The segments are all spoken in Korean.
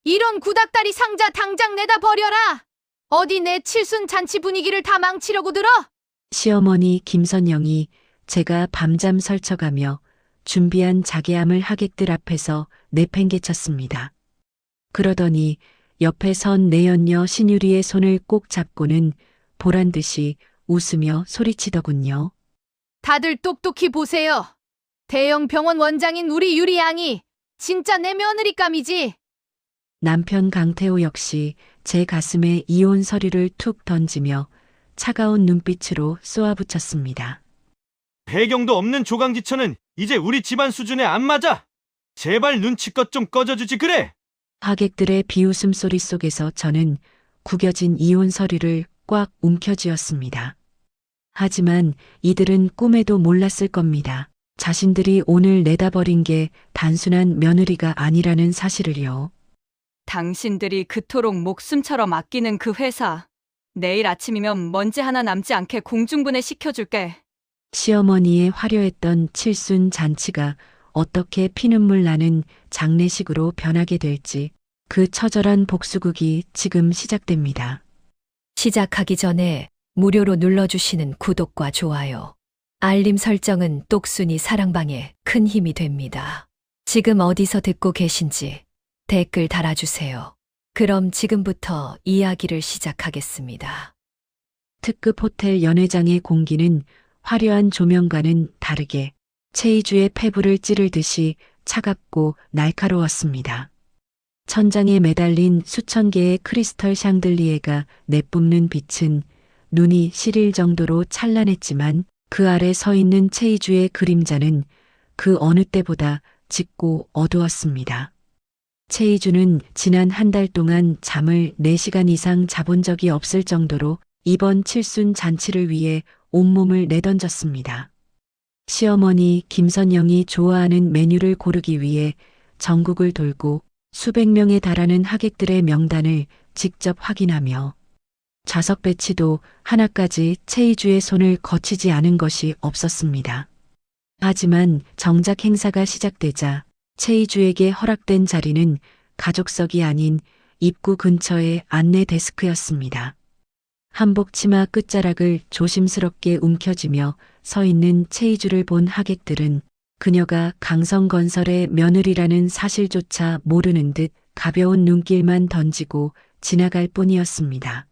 이런 구닥다리 상자 당장 내다 버려라. 어디 내 칠순 잔치 분위기를 다 망치려고 들어? 시어머니 김선영이 제가 밤잠 설쳐가며 준비한 자개함을 하객들 앞에서 내팽개쳤습니다. 그러더니 옆에 선 내연녀 신유리의 손을 꼭 잡고는 보란듯이 웃으며 소리치더군요. 다들 똑똑히 보세요. 대형 병원 원장인 우리 유리 양이 진짜 내 며느리감이지. 남편 강태호 역시 제 가슴에 이혼 서류를 툭 던지며 차가운 눈빛으로 쏘아붙였습니다. 배경도 없는 조강지처는 이제 우리 집안 수준에 안 맞아. 제발 눈치껏 좀 꺼져주지 그래. 하객들의 비웃음 소리 속에서 저는 구겨진 이혼 서류를 꽉 움켜쥐었습니다. 하지만 이들은 꿈에도 몰랐을 겁니다. 자신들이 오늘 내다버린 게 단순한 며느리가 아니라는 사실을요. 당신들이 그토록 목숨처럼 아끼는 그 회사. 내일 아침이면 먼지 하나 남지 않게 공중분해 시켜줄게. 시어머니의 화려했던 칠순 잔치가 어떻게 피눈물 나는 장례식으로 변하게 될지 그 처절한 복수극이 지금 시작됩니다. 시작하기 전에 무료로 눌러주시는 구독과 좋아요, 알림 설정은 똑순이 사랑방에 큰 힘이 됩니다. 지금 어디서 듣고 계신지 댓글 달아주세요. 그럼 지금부터 이야기를 시작하겠습니다. 특급 호텔 연회장의 공기는 화려한 조명과는 다르게 체이주의 폐부를 찌르듯이 차갑고 날카로웠습니다. 천장에 매달린 수천 개의 크리스털 샹들리에가 내뿜는 빛은 눈이 시릴 정도로 찬란했지만 그 아래 서 있는 체이주의 그림자는 그 어느 때보다 짙고 어두웠습니다. 체이주는 지난 한 달 동안 잠을 4시간 이상 자본 적이 없을 정도로 이번 칠순 잔치를 위해 온몸을 내던졌습니다. 시어머니 김선영이 좋아하는 메뉴를 고르기 위해 전국을 돌고 수백 명에 달하는 하객들의 명단을 직접 확인하며 좌석 배치도 하나까지 체이주의 손을 거치지 않은 것이 없었습니다. 하지만 정작 행사가 시작되자 체이주에게 허락된 자리는 가족석이 아닌 입구 근처의 안내 데스크였습니다. 한복 치마 끝자락을 조심스럽게 움켜쥐며 서 있는 체이주를 본 하객들은 그녀가 강성건설의 며느리라는 사실조차 모르는 듯 가벼운 눈길만 던지고 지나갈 뿐이었습니다.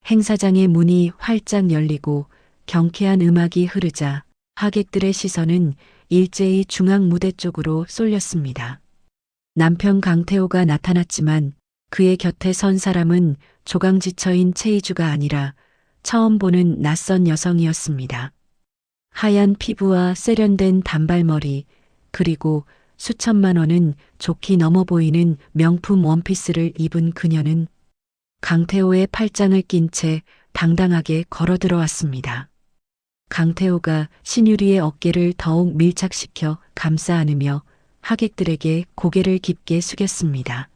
행사장의 문이 활짝 열리고 경쾌한 음악이 흐르자 하객들의 시선은 일제히 중앙 무대 쪽으로 쏠렸습니다. 남편 강태호가 나타났지만 그의 곁에 선 사람은 조강지처인 체이주가 아니라 처음 보는 낯선 여성이었습니다. 하얀 피부와 세련된 단발머리, 그리고 수천만 원은 좋게 넘어 보이는 명품 원피스를 입은 그녀는 강태호의 팔짱을 낀 채 당당하게 걸어 들어왔습니다. 강태호가 신유리의 어깨를 더욱 밀착시켜 감싸 안으며 하객들에게 고개를 깊게 숙였습니다.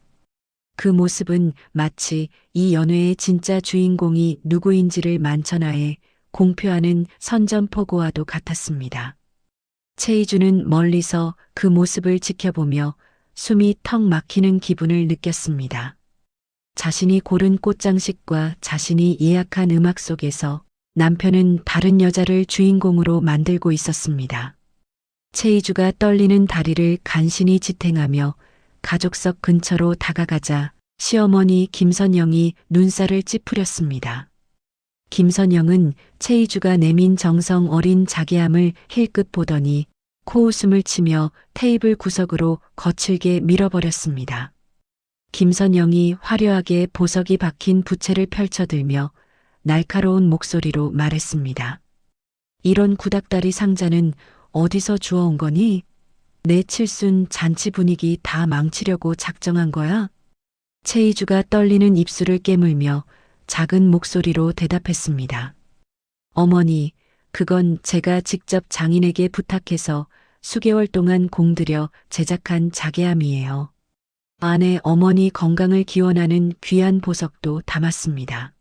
그 모습은 마치 이 연회의 진짜 주인공이 누구인지를 만천하에 공표하는 선전포고와도 같았습니다. 체이주는 멀리서 그 모습을 지켜보며 숨이 턱 막히는 기분을 느꼈습니다. 자신이 고른 꽃장식과 자신이 예약한 음악 속에서 남편은 다른 여자를 주인공으로 만들고 있었습니다. 체이주가 떨리는 다리를 간신히 지탱하며 가족석 근처로 다가가자 시어머니 김선영이 눈살을 찌푸렸습니다. 김선영은 체이주가 내민 정성 어린 자개함을 힐끗 보더니 코웃음을 치며 테이블 구석으로 거칠게 밀어버렸습니다. 김선영이 화려하게 보석이 박힌 부채를 펼쳐들며 날카로운 목소리로 말했습니다. 이런 구닥다리 상자는 어디서 주워온 거니? 내 칠순 잔치 분위기 다 망치려고 작정한 거야? 체이주가 떨리는 입술을 깨물며 작은 목소리로 대답했습니다. 어머니, 그건 제가 직접 장인에게 부탁해서 수개월 동안 공들여 제작한 자개함이에요. 안에 어머니 건강을 기원하는 귀한 보석도 담았습니다.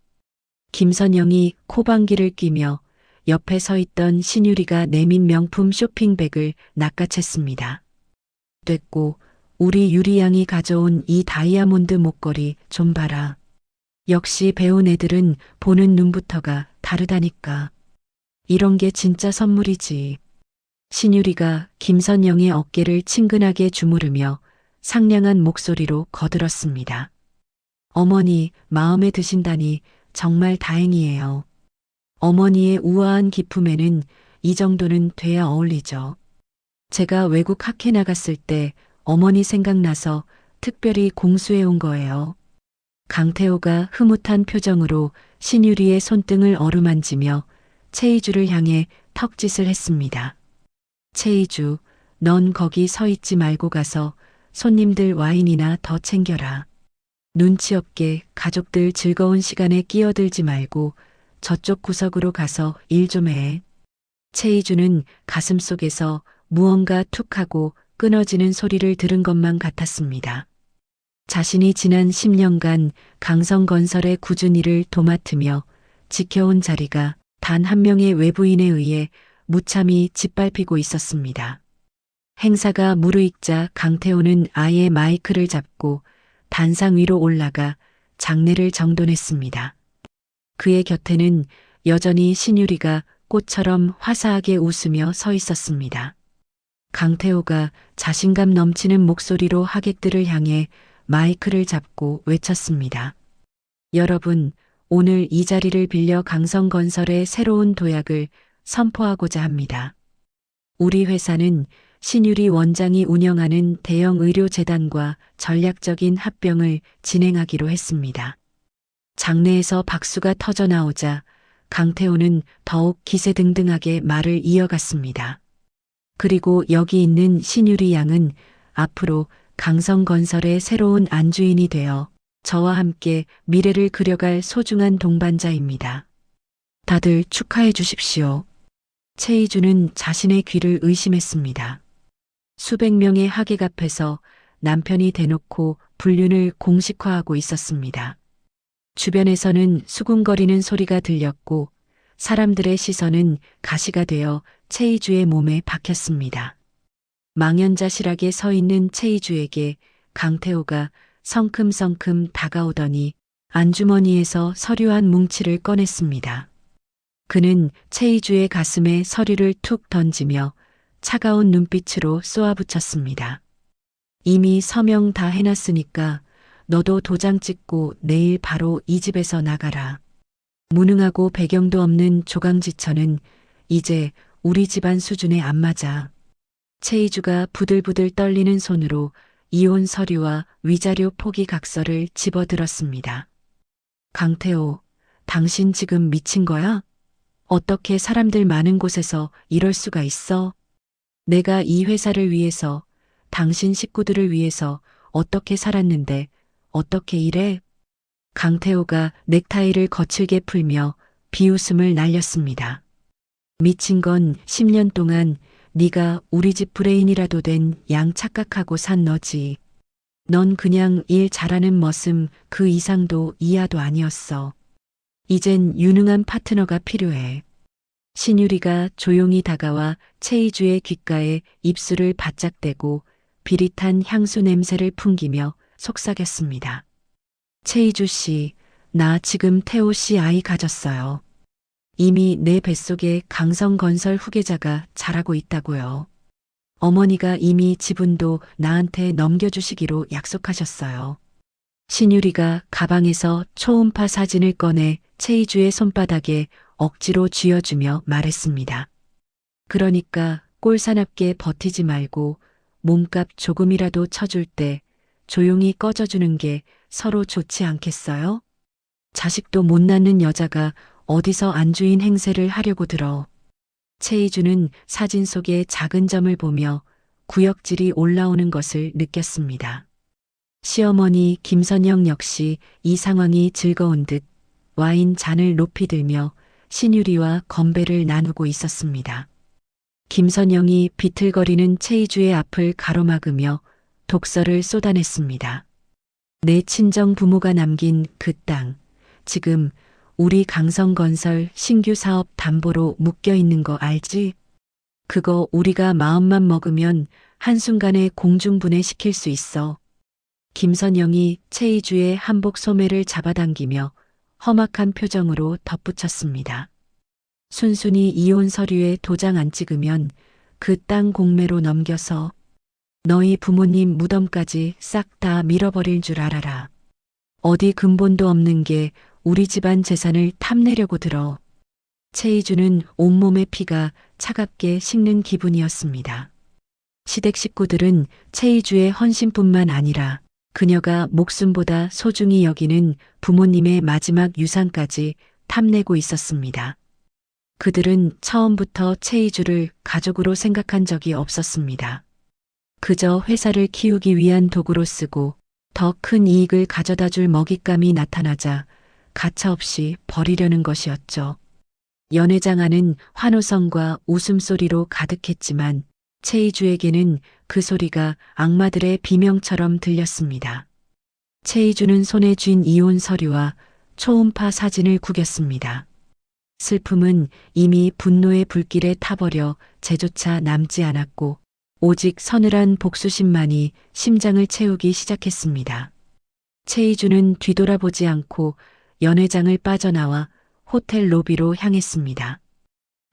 김선영이 코방귀를 뀌며 옆에 서 있던 신유리가 내민 명품 쇼핑백을 낚아챘습니다. 됐고 우리 유리 양이 가져온 이 다이아몬드 목걸이 좀 봐라. 역시 배운 애들은 보는 눈부터가 다르다니까. 이런 게 진짜 선물이지. 신유리가 김선영의 어깨를 친근하게 주무르며 상냥한 목소리로 거들었습니다. 어머니, 마음에 드신다니 정말 다행이에요. 어머니의 우아한 기품에는 이 정도는 돼야 어울리죠. 제가 외국 학회 나갔을 때 어머니 생각나서 특별히 공수해 온 거예요. 강태호가 흐뭇한 표정으로 신유리의 손등을 어루만지며 채이주를 향해 턱짓을 했습니다. 채이주, 넌 거기 서 있지 말고 가서 손님들 와인이나 더 챙겨라. 눈치 없게 가족들 즐거운 시간에 끼어들지 말고 저쪽 구석으로 가서 일 좀 해. 채이주는 가슴속에서 무언가 툭 하고 끊어지는 소리를 들은 것만 같았습니다. 자신이 지난 10년간 강성건설의 꾸준히 일을 도맡으며 지켜온 자리가 단 한 명의 외부인에 의해 무참히 짓밟히고 있었습니다. 행사가 무르익자 강태호는 아예 마이크를 잡고 단상 위로 올라가 장례를 정돈했습니다. 그의 곁에는 여전히 신유리가 꽃처럼 화사하게 웃으며 서 있었습니다. 강태호가 자신감 넘치는 목소리로 하객들을 향해 마이크를 잡고 외쳤습니다. 여러분, 오늘 이 자리를 빌려 강성건설의 새로운 도약을 선포하고자 합니다. 우리 회사는 신유리 원장이 운영하는 대형 의료재단과 전략적인 합병을 진행하기로 했습니다. 장내에서 박수가 터져 나오자 강태호는 더욱 기세등등하게 말을 이어갔습니다. 그리고 여기 있는 신유리 양은 앞으로 강성건설의 새로운 안주인이 되어 저와 함께 미래를 그려갈 소중한 동반자입니다. 다들 축하해 주십시오. 채이주는 자신의 귀를 의심했습니다. 수백 명의 하객 앞에서 남편이 대놓고 불륜을 공식화하고 있었습니다. 주변에서는 수군거리는 소리가 들렸고 사람들의 시선은 가시가 되어 채이주의 몸에 박혔습니다. 망연자실하게 서 있는 채이주에게 강태호가 성큼성큼 다가오더니 안주머니에서 서류 한 뭉치를 꺼냈습니다. 그는 채이주의 가슴에 서류를 툭 던지며 차가운 눈빛으로 쏘아붙였습니다. 이미 서명 다 해놨으니까 너도 도장 찍고 내일 바로 이 집에서 나가라. 무능하고 배경도 없는 조강지처는 이제 우리 집안 수준에 안 맞아. 채이주가 부들부들 떨리는 손으로 이혼 서류와 위자료 포기 각서를 집어들었습니다. 강태호, 당신 지금 미친 거야? 어떻게 사람들 많은 곳에서 이럴 수가 있어? 내가 이 회사를 위해서, 당신 식구들을 위해서 어떻게 살았는데 어떻게 이래? 강태호가 넥타이를 거칠게 풀며 비웃음을 날렸습니다. 미친 건 10년 동안 네가 우리 집 브레인이라도 된 양 착각하고 산 너지. 넌 그냥 일 잘하는 머슴 그 이상도 이하도 아니었어. 이젠 유능한 파트너가 필요해. 신유리가 조용히 다가와 채이주의 귓가에 입술을 바짝 대고 비릿한 향수 냄새를 풍기며 속삭였습니다. 채이주 씨, 나 지금 태호 씨 아이 가졌어요. 이미 내 뱃속에 강성건설 후계자가 자라고 있다고요. 어머니가 이미 지분도 나한테 넘겨주시기로 약속하셨어요. 신유리가 가방에서 초음파 사진을 꺼내 채이주의 손바닥에 억지로 쥐어주며 말했습니다. 그러니까 꼴사납게 버티지 말고 몸값 조금이라도 쳐줄 때 조용히 꺼져주는 게 서로 좋지 않겠어요? 자식도 못 낳는 여자가 어디서 안주인 행세를 하려고 들어. 채이주는 사진 속의 작은 점을 보며 구역질이 올라오는 것을 느꼈습니다. 시어머니 김선영 역시 이 상황이 즐거운 듯 와인 잔을 높이 들며 신유리와 건배를 나누고 있었습니다. 김선영이 비틀거리는 채이주의 앞을 가로막으며 독서를 쏟아냈습니다. 내 친정 부모가 남긴 그 땅, 지금 우리 강성건설 신규 사업 담보로 묶여 있는 거 알지? 그거 우리가 마음만 먹으면 한순간에 공중분해시킬 수 있어. 김선영이 최이주의 한복 소매를 잡아당기며 험악한 표정으로 덧붙였습니다. 순순히 이혼 서류에 도장 안 찍으면 그 땅 공매로 넘겨서 너희 부모님 무덤까지 싹 다 밀어버릴 줄 알아라. 어디 근본도 없는 게 우리 집안 재산을 탐내려고 들어. 최이주는 온몸의 피가 차갑게 식는 기분이었습니다. 시댁 식구들은 최이주의 헌신뿐만 아니라 그녀가 목숨보다 소중히 여기는 부모님의 마지막 유산까지 탐내고 있었습니다. 그들은 처음부터 최이주를 가족으로 생각한 적이 없었습니다. 그저 회사를 키우기 위한 도구로 쓰고 더 큰 이익을 가져다 줄 먹잇감이 나타나자 가차없이 버리려는 것이었죠. 연회장 안은 환호성과 웃음소리로 가득했지만 최이주에게는 그 소리가 악마들의 비명처럼 들렸습니다. 최이주는 손에 쥔 이혼 서류와 초음파 사진을 구겼습니다. 슬픔은 이미 분노의 불길에 타버려 재조차 남지 않았고 오직 서늘한 복수심만이 심장을 채우기 시작했습니다. 최이주는 뒤돌아보지 않고 연회장을 빠져나와 호텔 로비로 향했습니다.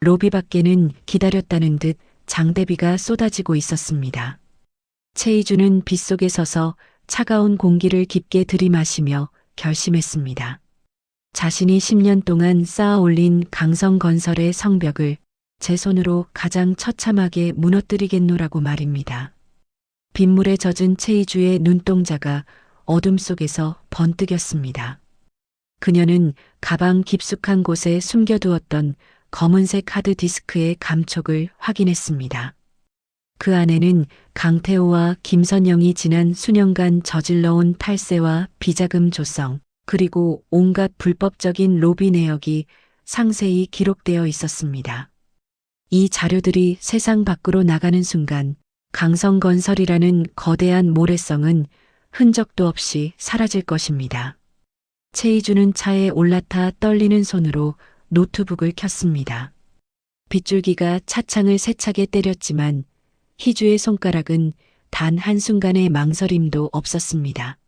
로비 밖에는 기다렸다는 듯 장대비가 쏟아지고 있었습니다. 최이주는 빗속에 서서 차가운 공기를 깊게 들이마시며 결심했습니다. 자신이 10년 동안 쌓아 올린 강성건설의 성벽을 제 손으로 가장 처참하게 무너뜨리겠노라고 말입니다. 빗물에 젖은 최이주의 눈동자가 어둠 속에서 번뜩였습니다. 그녀는 가방 깊숙한 곳에 숨겨두었던 검은색 하드디스크의 감촉을 확인했습니다. 그 안에는 강태호와 김선영이 지난 수년간 저질러온 탈세와 비자금 조성, 그리고 온갖 불법적인 로비 내역이 상세히 기록되어 있었습니다. 이 자료들이 세상 밖으로 나가는 순간 강성건설이라는 거대한 모래성은 흔적도 없이 사라질 것입니다. 최이주는 차에 올라타 떨리는 손으로 노트북을 켰습니다. 빗줄기가 차창을 세차게 때렸지만 희주의 손가락은 단 한순간의 망설임도 없었습니다.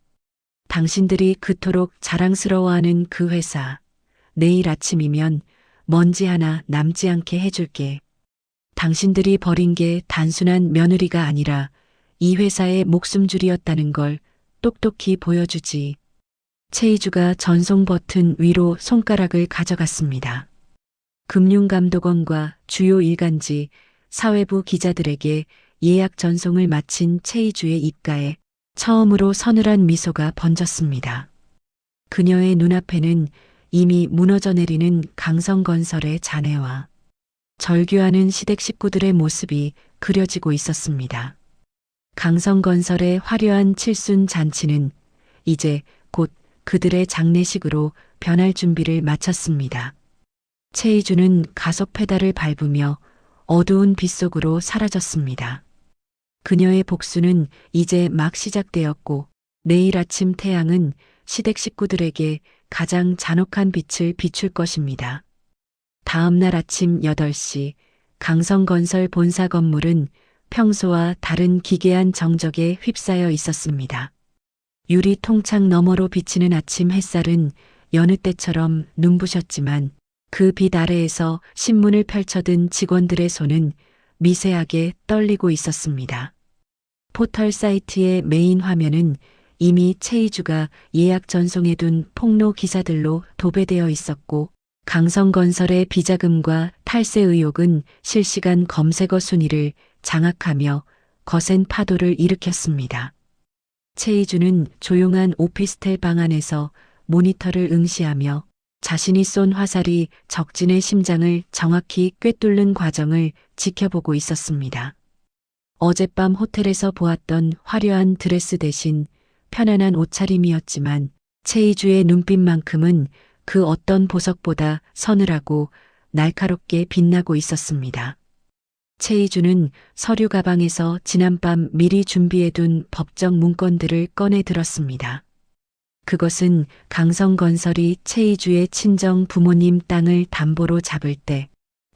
당신들이 그토록 자랑스러워하는 그 회사, 내일 아침이면 먼지 하나 남지 않게 해줄게. 당신들이 버린 게 단순한 며느리가 아니라 이 회사의 목숨줄이었다는 걸 똑똑히 보여주지. 최이주가 전송 버튼 위로 손가락을 가져갔습니다. 금융감독원과 주요 일간지, 사회부 기자들에게 예약 전송을 마친 최이주의 입가에 처음으로 서늘한 미소가 번졌습니다. 그녀의 눈앞에는 이미 무너져 내리는 강성건설의 잔해와 절규하는 시댁 식구들의 모습이 그려지고 있었습니다. 강성건설의 화려한 칠순 잔치는 이제 곧 그들의 장례식으로 변할 준비를 마쳤습니다. 최이주는 가속 페달을 밟으며 어두운 빗속으로 사라졌습니다. 그녀의 복수는 이제 막 시작되었고 내일 아침 태양은 시댁 식구들에게 가장 잔혹한 빛을 비출 것입니다. 다음 날 아침 8시 강성건설 본사 건물은 평소와 다른 기괴한 정적에 휩싸여 있었습니다. 유리 통창 너머로 비치는 아침 햇살은 여느 때처럼 눈부셨지만 그 빛 아래에서 신문을 펼쳐든 직원들의 손은 미세하게 떨리고 있었습니다. 포털 사이트의 메인 화면은 이미 최이주가 예약 전송해둔 폭로 기사들로 도배되어 있었고 강성건설의 비자금과 탈세 의혹은 실시간 검색어 순위를 장악하며 거센 파도를 일으켰습니다. 최이주는 조용한 오피스텔 방 안에서 모니터를 응시하며 자신이 쏜 화살이 적진의 심장을 정확히 꿰뚫는 과정을 지켜보고 있었습니다. 어젯밤 호텔에서 보았던 화려한 드레스 대신 편안한 옷차림이었지만 최이주의 눈빛만큼은 그 어떤 보석보다 서늘하고 날카롭게 빛나고 있었습니다. 최이주는 서류 가방에서 지난밤 미리 준비해둔 법정 문건들을 꺼내 들었습니다. 그것은 강성건설이 최이주의 친정 부모님 땅을 담보로 잡을 때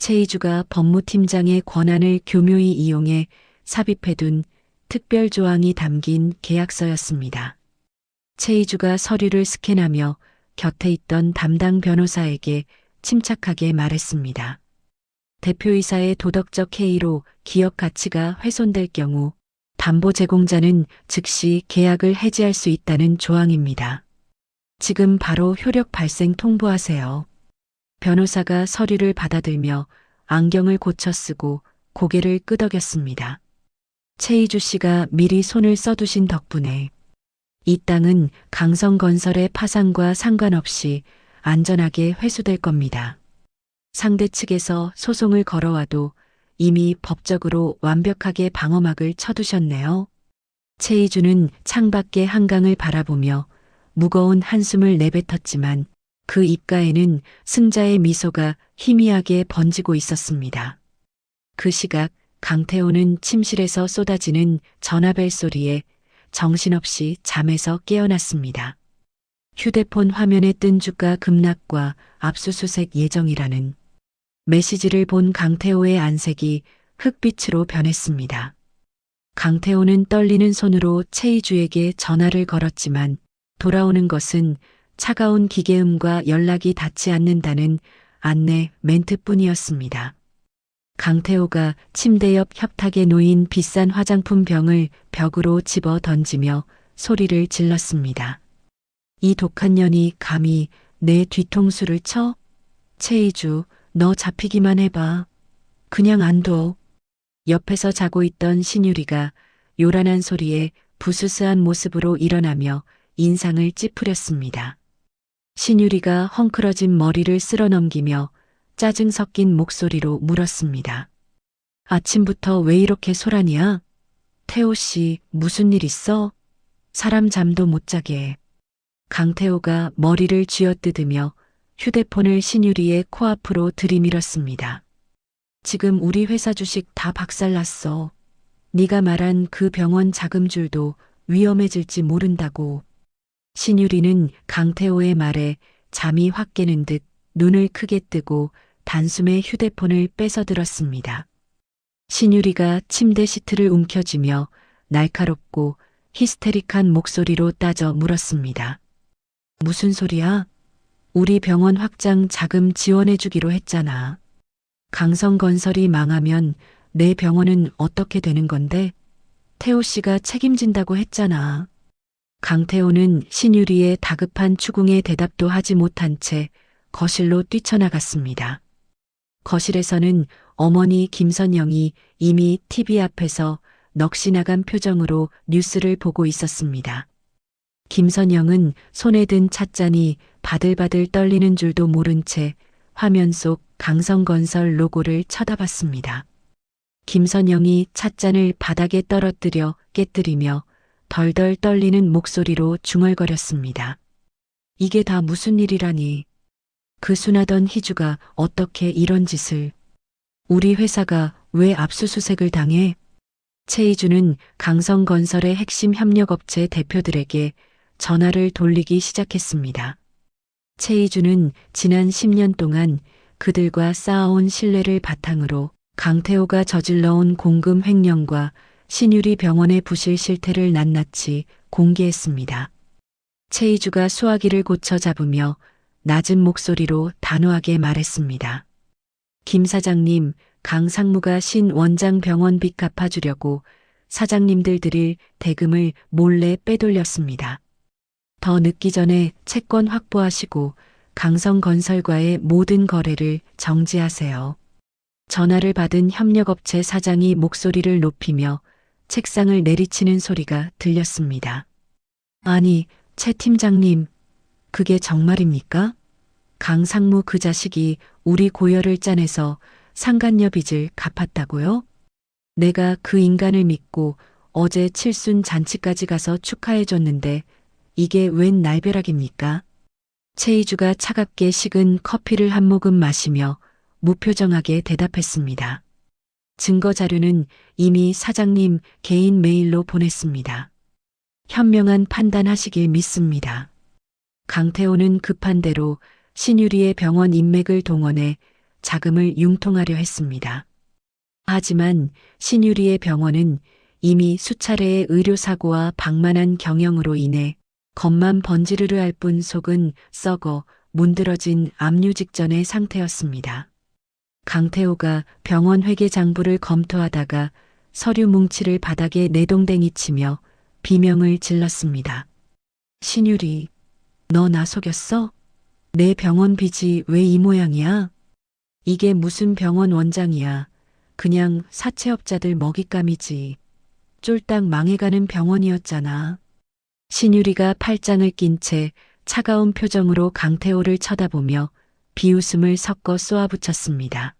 최이주가 법무팀장의 권한을 교묘히 이용해 삽입해둔 특별 조항이 담긴 계약서였습니다. 최이주가 서류를 스캔하며 곁에 있던 담당 변호사에게 침착하게 말했습니다. 대표이사의 도덕적 해이로 기업 가치가 훼손될 경우 담보 제공자는 즉시 계약을 해지할 수 있다는 조항입니다. 지금 바로 효력 발생 통보하세요. 변호사가 서류를 받아들며 안경을 고쳐 쓰고 고개를 끄덕였습니다. 최이주 씨가 미리 손을 써두신 덕분에 이 땅은 강성건설의 파산과 상관없이 안전하게 회수될 겁니다. 상대 측에서 소송을 걸어와도 이미 법적으로 완벽하게 방어막을 쳐두셨네요. 최이주는 창밖의 한강을 바라보며 무거운 한숨을 내뱉었지만 그 입가에는 승자의 미소가 희미하게 번지고 있었습니다. 그 시각 강태호는 침실에서 쏟아지는 전화벨 소리에 정신없이 잠에서 깨어났습니다. 휴대폰 화면에 뜬 주가 급락과 압수수색 예정이라는 메시지를 본 강태호의 안색이 흑빛으로 변했습니다. 강태호는 떨리는 손으로 최이주에게 전화를 걸었지만 돌아오는 것은 차가운 기계음과 연락이 닿지 않는다는 안내 멘트뿐이었습니다. 강태호가 침대 옆 협탁에 놓인 비싼 화장품 병을 벽으로 집어 던지며 소리를 질렀습니다. 이 독한 년이 감히 내 뒤통수를 쳐? 최이주, 너 잡히기만 해봐. 그냥 안 둬. 옆에서 자고 있던 신유리가 요란한 소리에 부스스한 모습으로 일어나며 인상을 찌푸렸습니다. 신유리가 헝클어진 머리를 쓸어넘기며 짜증 섞인 목소리로 물었습니다. 아침부터 왜 이렇게 소란이야? 태호 씨, 무슨 일 있어? 사람 잠도 못 자게. 강태호가 머리를 쥐어뜯으며 휴대폰을 신유리의 코앞으로 들이밀었습니다. 지금 우리 회사 주식 다 박살났어. 네가 말한 그 병원 자금줄도 위험해질지 모른다고. 신유리는 강태호의 말에 잠이 확 깨는 듯 눈을 크게 뜨고 단숨에 휴대폰을 뺏어들었습니다. 신유리가 침대 시트를 움켜쥐며 날카롭고 히스테릭한 목소리로 따져 물었습니다. 무슨 소리야? 우리 병원 확장 자금 지원해주기로 했잖아. 강성건설이 망하면 내 병원은 어떻게 되는 건데? 태호 씨가 책임진다고 했잖아. 강태호는 신유리의 다급한 추궁에 대답도 하지 못한 채 거실로 뛰쳐나갔습니다. 거실에서는 어머니 김선영이 이미 TV 앞에서 넋이 나간 표정으로 뉴스를 보고 있었습니다. 김선영은 손에 든 찻잔이 바들바들 떨리는 줄도 모른 채 화면 속 강성건설 로고를 쳐다봤습니다. 김선영이 찻잔을 바닥에 떨어뜨려 깨뜨리며 덜덜 떨리는 목소리로 중얼거렸습니다. 이게 다 무슨 일이라니. 그 순하던 희주가 어떻게 이런 짓을. 우리 회사가 왜 압수수색을 당해? 최이주는 강성건설의 핵심 협력업체 대표들에게 전화를 돌리기 시작했습니다. 최이주는 지난 10년 동안 그들과 쌓아온 신뢰를 바탕으로 강태호가 저질러온 공금 횡령과 신유리 병원의 부실 실태를 낱낱이 공개했습니다. 최이주가 수화기를 고쳐 잡으며 낮은 목소리로 단호하게 말했습니다. 김 사장님, 강 상무가 신 원장 병원 빚 갚아주려고 사장님들 드릴 대금을 몰래 빼돌렸습니다. 더 늦기 전에 채권 확보하시고 강성건설과의 모든 거래를 정지하세요. 전화를 받은 협력업체 사장이 목소리를 높이며 책상을 내리치는 소리가 들렸습니다. 아니, 최 팀장님, 그게 정말입니까? 강 상무 그 자식이 우리 고열을 짜내서 상간녀 빚을 갚았다고요? 내가 그 인간을 믿고 어제 칠순 잔치까지 가서 축하해줬는데 이게 웬 날벼락입니까? 최이주가 차갑게 식은 커피를 한 모금 마시며 무표정하게 대답했습니다. 증거 자료는 이미 사장님 개인 메일로 보냈습니다. 현명한 판단하시길 믿습니다. 강태호는 급한 대로 신유리의 병원 인맥을 동원해 자금을 융통하려 했습니다. 하지만 신유리의 병원은 이미 수차례의 의료사고와 방만한 경영으로 인해 겉만 번지르르 할 뿐 속은 썩어 문드러진 압류 직전의 상태였습니다. 강태호가 병원 회계 장부를 검토하다가 서류 뭉치를 바닥에 내동댕이 치며 비명을 질렀습니다. 신유리, 너 나 속였어? 내 병원 빚이 왜 이 모양이야? 이게 무슨 병원 원장이야. 그냥 사채업자들 먹잇감이지. 쫄딱 망해가는 병원이었잖아. 신유리가 팔짱을 낀 채 차가운 표정으로 강태호를 쳐다보며 비웃음을 섞어 쏘아붙였습니다.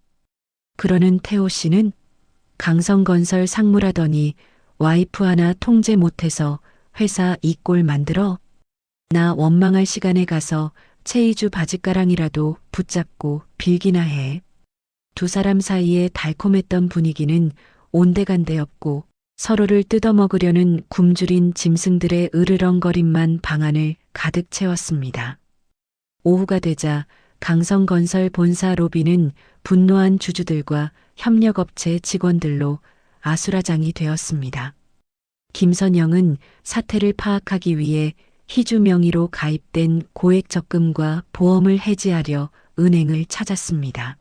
그러는 태호 씨는 강성건설 상무라더니 와이프 하나 통제 못해서 회사 이 꼴 만들어? 나 원망할 시간에 가서 최이주 바짓가랑이라도 붙잡고 빌기나 해. 두 사람 사이에 달콤했던 분위기는 온데간데 없고 서로를 뜯어먹으려는 굶주린 짐승들의 으르렁거림만 방안을 가득 채웠습니다. 오후가 되자 강성건설 본사 로비는 분노한 주주들과 협력업체 직원들로 아수라장이 되었습니다. 김선영은 사태를 파악하기 위해 희주 명의로 가입된 고액 적금과 보험을 해지하려 은행을 찾았습니다.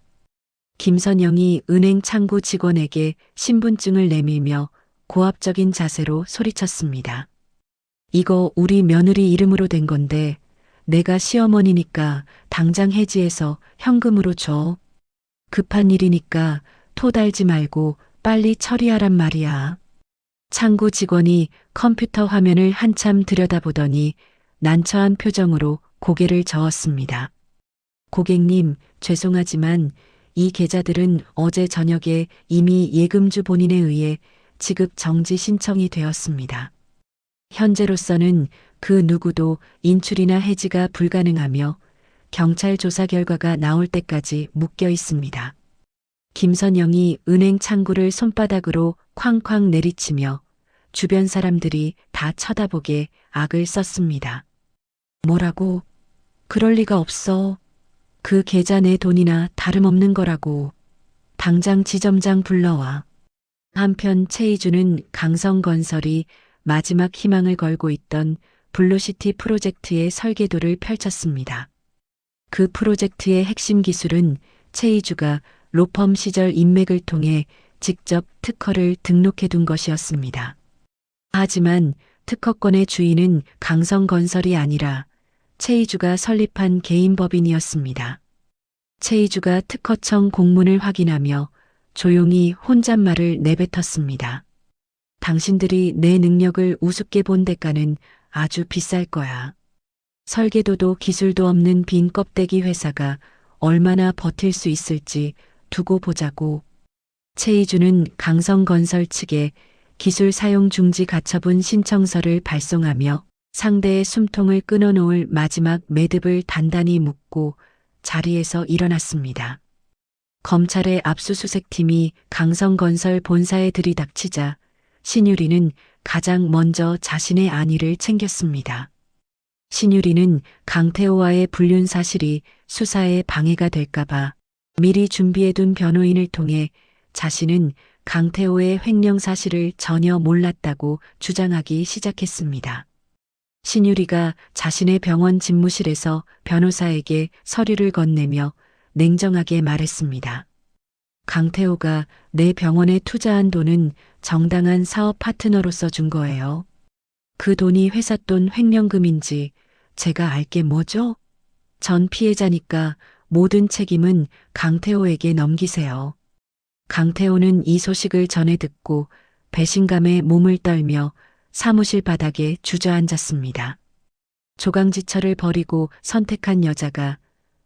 김선영이 은행 창구 직원에게 신분증을 내밀며 고압적인 자세로 소리쳤습니다. 이거 우리 며느리 이름으로 된 건데 내가 시어머니니까 당장 해지해서 현금으로 줘. 급한 일이니까 토 달지 말고 빨리 처리하란 말이야. 창구 직원이 컴퓨터 화면을 한참 들여다보더니 난처한 표정으로 고개를 저었습니다. 고객님, 죄송하지만 이 계좌들은 어제 저녁에 이미 예금주 본인에 의해 지급 정지 신청이 되었습니다. 현재로서는 그 누구도 인출이나 해지가 불가능하며 경찰 조사 결과가 나올 때까지 묶여 있습니다. 김선영이 은행 창구를 손바닥으로 쾅쾅 내리치며 주변 사람들이 다 쳐다보게 악을 썼습니다. 뭐라고? 그럴 리가 없어. 그 계좌 내 돈이나 다름없는 거라고. 당장 지점장 불러와. 한편 최이주는 강성건설이 마지막 희망을 걸고 있던 블루시티 프로젝트의 설계도를 펼쳤습니다. 그 프로젝트의 핵심 기술은 최이주가 로펌 시절 인맥을 통해 직접 특허를 등록해둔 것이었습니다. 하지만 특허권의 주인은 강성건설이 아니라 최이주가 설립한 개인 법인이었습니다. 최이주가 특허청 공문을 확인하며 조용히 혼잣말을 내뱉었습니다. 당신들이 내 능력을 우습게 본 대가는 아주 비쌀 거야. 설계도도 기술도 없는 빈 껍데기 회사가 얼마나 버틸 수 있을지 두고 보자고. 최이주는 강성건설 측에 기술 사용 중지 가처분 신청서를 발송하며 상대의 숨통을 끊어놓을 마지막 매듭을 단단히 묶고 자리에서 일어났습니다. 검찰의 압수수색팀이 강성건설 본사에 들이닥치자 신유리는 가장 먼저 자신의 안위를 챙겼습니다. 신유리는 강태호와의 불륜 사실이 수사에 방해가 될까봐 미리 준비해둔 변호인을 통해 자신은 강태호의 횡령 사실을 전혀 몰랐다고 주장하기 시작했습니다. 신유리가 자신의 병원 집무실에서 변호사에게 서류를 건네며 냉정하게 말했습니다. 강태호가 내 병원에 투자한 돈은 정당한 사업 파트너로서 준 거예요. 그 돈이 회사 돈 횡령금인지 제가 알 게 뭐죠? 전 피해자니까 모든 책임은 강태호에게 넘기세요. 강태호는 이 소식을 전해 듣고 배신감에 몸을 떨며 사무실 바닥에 주저앉았습니다. 조강지처를 버리고 선택한 여자가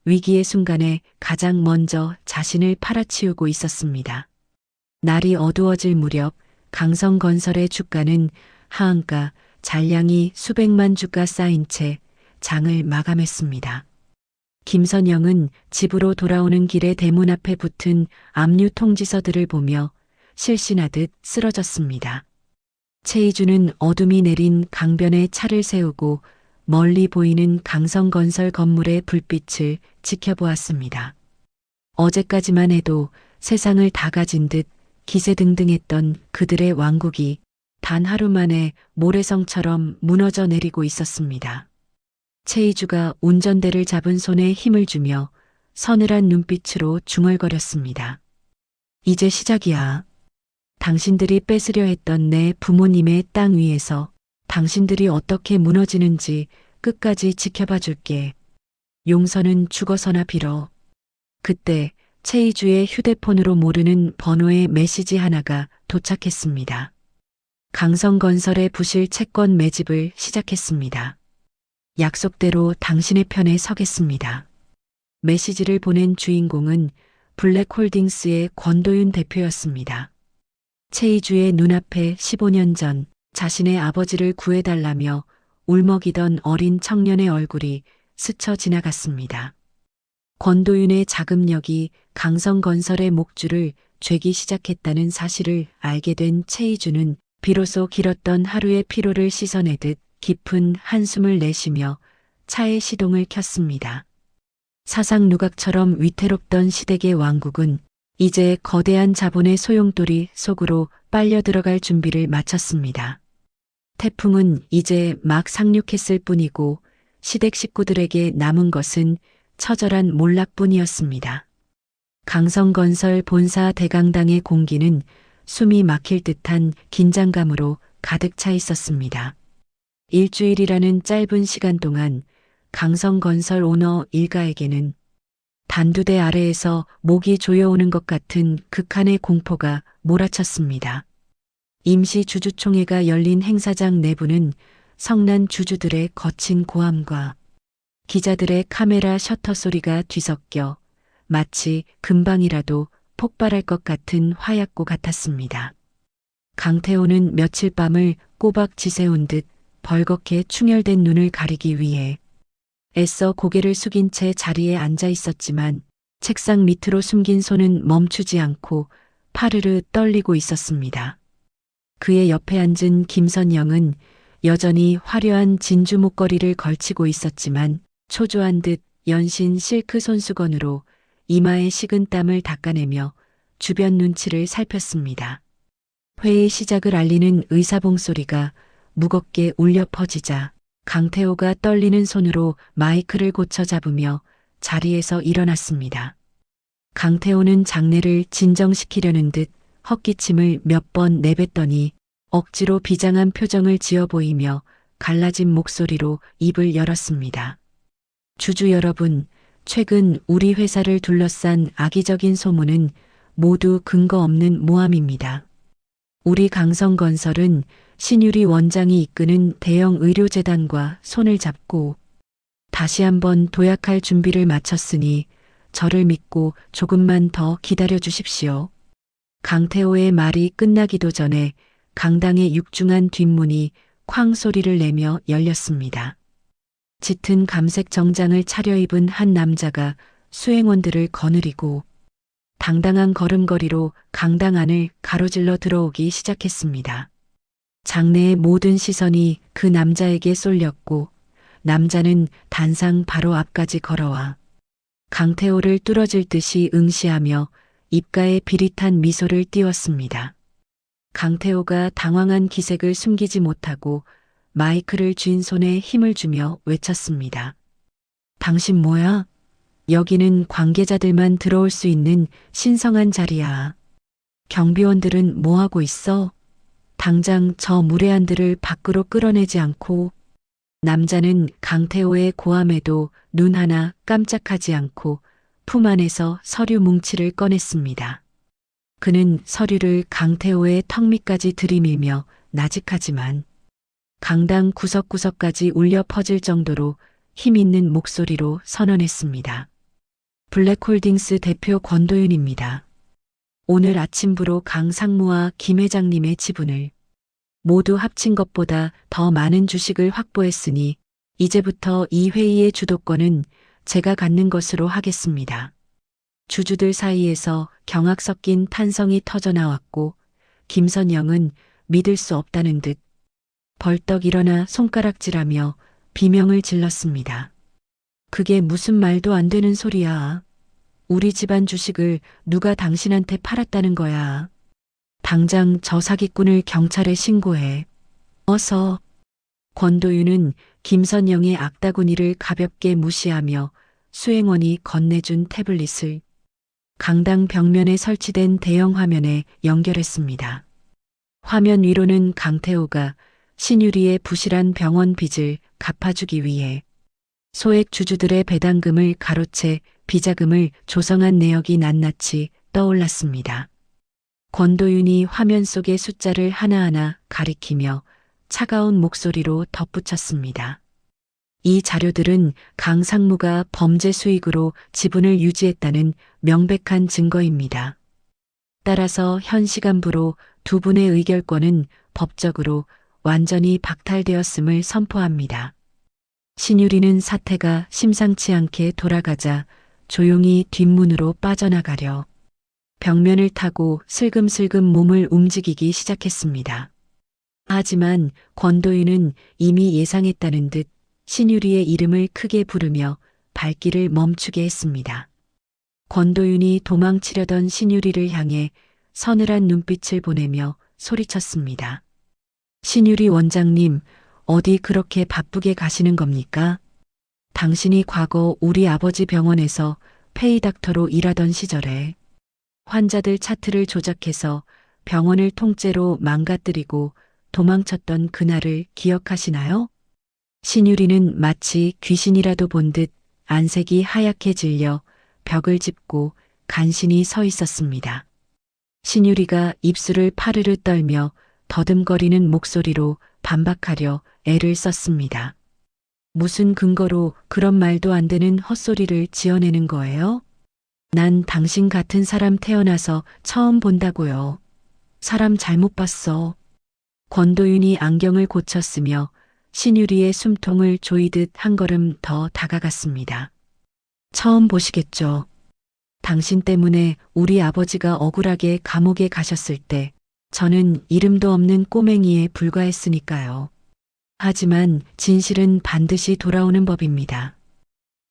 위기의 순간에 가장 먼저 자신을 팔아치우고 있었습니다. 날이 어두워질 무렵 강성건설의 주가는 하한가 잔량이 수백만 주가 쌓인 채 장을 마감했습니다. 김선영은 집으로 돌아오는 길에 대문 앞에 붙은 압류 통지서들을 보며 실신하듯 쓰러졌습니다. 최이주는 어둠이 내린 강변에 차를 세우고 멀리 보이는 강성건설 건물의 불빛을 지켜보았습니다. 어제까지만 해도 세상을 다 가진 듯 기세등등했던 그들의 왕국이 단 하루 만에 모래성처럼 무너져 내리고 있었습니다. 최이주가 운전대를 잡은 손에 힘을 주며 서늘한 눈빛으로 중얼거렸습니다. 이제 시작이야. 당신들이 뺏으려 했던 내 부모님의 땅 위에서 당신들이 어떻게 무너지는지 끝까지 지켜봐 줄게. 용서는 죽어서나 빌어. 그때 최이주의 휴대폰으로 모르는 번호의 메시지 하나가 도착했습니다. 강성건설의 부실 채권 매집을 시작했습니다. 약속대로 당신의 편에 서겠습니다. 메시지를 보낸 주인공은 블랙홀딩스의 권도윤 대표였습니다. 최이주의 눈앞에 15년 전 자신의 아버지를 구해달라며 울먹이던 어린 청년의 얼굴이 스쳐 지나갔습니다. 권도윤의 자금력이 강성건설의 목줄을 죄기 시작했다는 사실을 알게 된 최이주는 비로소 길었던 하루의 피로를 씻어내듯 깊은 한숨을 내쉬며 차의 시동을 켰습니다. 사상 누각처럼 위태롭던 시댁의 왕국은 이제 거대한 자본의 소용돌이 속으로 빨려 들어갈 준비를 마쳤습니다. 태풍은 이제 막 상륙했을 뿐이고 시댁 식구들에게 남은 것은 처절한 몰락뿐이었습니다. 강성건설 본사 대강당의 공기는 숨이 막힐 듯한 긴장감으로 가득 차 있었습니다. 일주일이라는 짧은 시간 동안 강성건설 오너 일가에게는 단두대 아래에서 목이 조여오는 것 같은 극한의 공포가 몰아쳤습니다. 임시 주주총회가 열린 행사장 내부는 성난 주주들의 거친 고함과 기자들의 카메라 셔터 소리가 뒤섞여 마치 금방이라도 폭발할 것 같은 화약고 같았습니다. 강태호는 며칠 밤을 꼬박 지새운 듯 벌겋게 충혈된 눈을 가리기 위해 애써 고개를 숙인 채 자리에 앉아 있었지만 책상 밑으로 숨긴 손은 멈추지 않고 파르르 떨리고 있었습니다. 그의 옆에 앉은 김선영은 여전히 화려한 진주 목걸이를 걸치고 있었지만 초조한 듯 연신 실크 손수건으로 이마에 식은 땀을 닦아내며 주변 눈치를 살폈습니다. 회의 시작을 알리는 의사봉 소리가 무겁게 울려 퍼지자 강태호가 떨리는 손으로 마이크를 고쳐 잡으며 자리에서 일어났습니다. 강태호는 장내를 진정시키려는 듯 헛기침을 몇 번 내뱉더니 억지로 비장한 표정을 지어 보이며 갈라진 목소리로 입을 열었습니다. 주주 여러분, 최근 우리 회사를 둘러싼 악의적인 소문은 모두 근거 없는 모함입니다. 우리 강성건설은 신유리 원장이 이끄는 대형 의료재단과 손을 잡고 다시 한번 도약할 준비를 마쳤으니 저를 믿고 조금만 더 기다려 주십시오. 강태호의 말이 끝나기도 전에 강당의 육중한 뒷문이 쾅 소리를 내며 열렸습니다. 짙은 감색 정장을 차려입은 한 남자가 수행원들을 거느리고 당당한 걸음걸이로 강당 안을 가로질러 들어오기 시작했습니다. 장내의 모든 시선이 그 남자에게 쏠렸고 남자는 단상 바로 앞까지 걸어와 강태호를 뚫어질 듯이 응시하며 입가에 비릿한 미소를 띄웠습니다. 강태호가 당황한 기색을 숨기지 못하고 마이크를 쥔 손에 힘을 주며 외쳤습니다. 당신 뭐야? 여기는 관계자들만 들어올 수 있는 신성한 자리야. 경비원들은 뭐하고 있어? 당장 저 무례한들을 밖으로 끌어내지 않고. 남자는 강태호의 고함에도 눈 하나 깜짝하지 않고 품 안에서 서류 뭉치를 꺼냈습니다. 그는 서류를 강태호의 턱 밑까지 들이밀며 나직하지만 강당 구석구석까지 울려 퍼질 정도로 힘있는 목소리로 선언했습니다. 블랙홀딩스 대표 권도윤입니다. 오늘 아침부로 강 상무와 김 회장님의 지분을 모두 합친 것보다 더 많은 주식을 확보했으니 이제부터 이 회의의 주도권은 제가 갖는 것으로 하겠습니다. 주주들 사이에서 경악 섞인 탄성이 터져나왔고 김선영은 믿을 수 없다는 듯 벌떡 일어나 손가락질하며 비명을 질렀습니다. 그게 무슨 말도 안 되는 소리야. 우리 집안 주식을 누가 당신한테 팔았다는 거야. 당장 저 사기꾼을 경찰에 신고해. 어서. 권도윤은 김선영의 악다구니를 가볍게 무시하며 수행원이 건네준 태블릿을 강당 벽면에 설치된 대형 화면에 연결했습니다. 화면 위로는 강태호가 신유리의 부실한 병원 빚을 갚아주기 위해 소액 주주들의 배당금을 가로채 비자금을 조성한 내역이 낱낱이 떠올랐습니다. 권도윤이 화면 속의 숫자를 하나하나 가리키며 차가운 목소리로 덧붙였습니다. 이 자료들은 강 상무가 범죄 수익으로 지분을 유지했다는 명백한 증거입니다. 따라서 현 시간부로 두 분의 의결권은 법적으로 완전히 박탈되었음을 선포합니다. 신유리는 사태가 심상치 않게 돌아가자 조용히 뒷문으로 빠져나가려 벽면을 타고 슬금슬금 몸을 움직이기 시작했습니다. 하지만 권도윤은 이미 예상했다는 듯 신유리의 이름을 크게 부르며 발길을 멈추게 했습니다. 권도윤이 도망치려던 신유리를 향해 서늘한 눈빛을 보내며 소리쳤습니다. 신유리 원장님, 어디 그렇게 바쁘게 가시는 겁니까? 당신이 과거 우리 아버지 병원에서 페이닥터로 일하던 시절에 환자들 차트를 조작해서 병원을 통째로 망가뜨리고 도망쳤던 그날을 기억하시나요? 신유리는 마치 귀신이라도 본 듯 안색이 하얗게 질려 벽을 짚고 간신히 서 있었습니다. 신유리가 입술을 파르르 떨며 더듬거리는 목소리로 반박하려 애를 썼습니다. 무슨 근거로 그런 말도 안 되는 헛소리를 지어내는 거예요? 난 당신 같은 사람 태어나서 처음 본다고요. 사람 잘못 봤어. 권도윤이 안경을 고쳤으며 신유리의 숨통을 조이듯 한 걸음 더 다가갔습니다. 처음 보시겠죠. 당신 때문에 우리 아버지가 억울하게 감옥에 가셨을 때 저는 이름도 없는 꼬맹이에 불과했으니까요. 하지만 진실은 반드시 돌아오는 법입니다.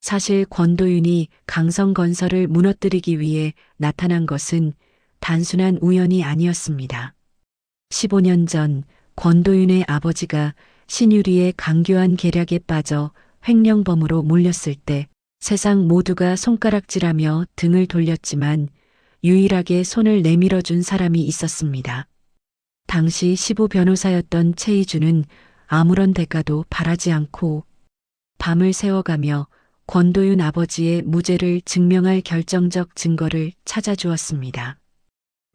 사실 권도윤이 강성건설을 무너뜨리기 위해 나타난 것은 단순한 우연이 아니었습니다. 15년 전 권도윤의 아버지가 신유리의 강교한 계략에 빠져 횡령범으로 몰렸을 때 세상 모두가 손가락질하며 등을 돌렸지만 유일하게 손을 내밀어준 사람이 있었습니다. 당시 시부 변호사였던 최희주는 아무런 대가도 바라지 않고 밤을 새워가며 권도윤 아버지의 무죄를 증명할 결정적 증거를 찾아주었습니다.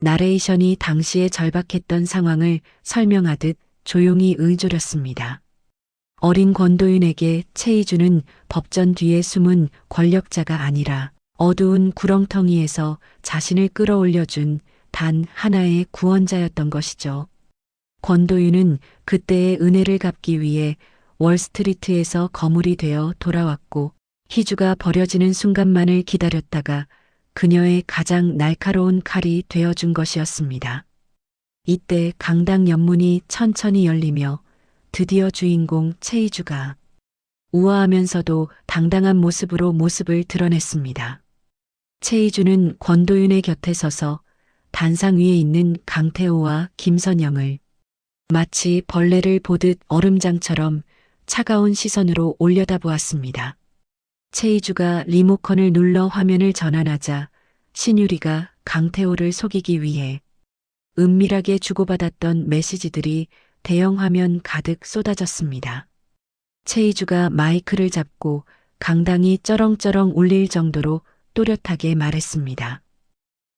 나레이션이 당시에 절박했던 상황을 설명하듯 조용히 의조렸습니다. 어린 권도윤에게 최희주는 법전 뒤에 숨은 권력자가 아니라 어두운 구렁텅이에서 자신을 끌어올려준 단 하나의 구원자였던 것이죠. 권도윤은 그때의 은혜를 갚기 위해 월스트리트에서 거물이 되어 돌아왔고 희주가 버려지는 순간만을 기다렸다가 그녀의 가장 날카로운 칼이 되어준 것이었습니다. 이때 강당 연문이 천천히 열리며 드디어 주인공 최희주가 우아하면서도 당당한 모습으로 모습을 드러냈습니다. 최희주는 권도윤의 곁에 서서 단상 위에 있는 강태호와 김선영을 마치 벌레를 보듯 얼음장처럼 차가운 시선으로 올려다보았습니다. 최희주가 리모컨을 눌러 화면을 전환하자 신유리가 강태호를 속이기 위해 은밀하게 주고받았던 메시지들이 대형 화면 가득 쏟아졌습니다. 최희주가 마이크를 잡고 강당이 쩌렁쩌렁 울릴 정도로 또렷하게 말했습니다.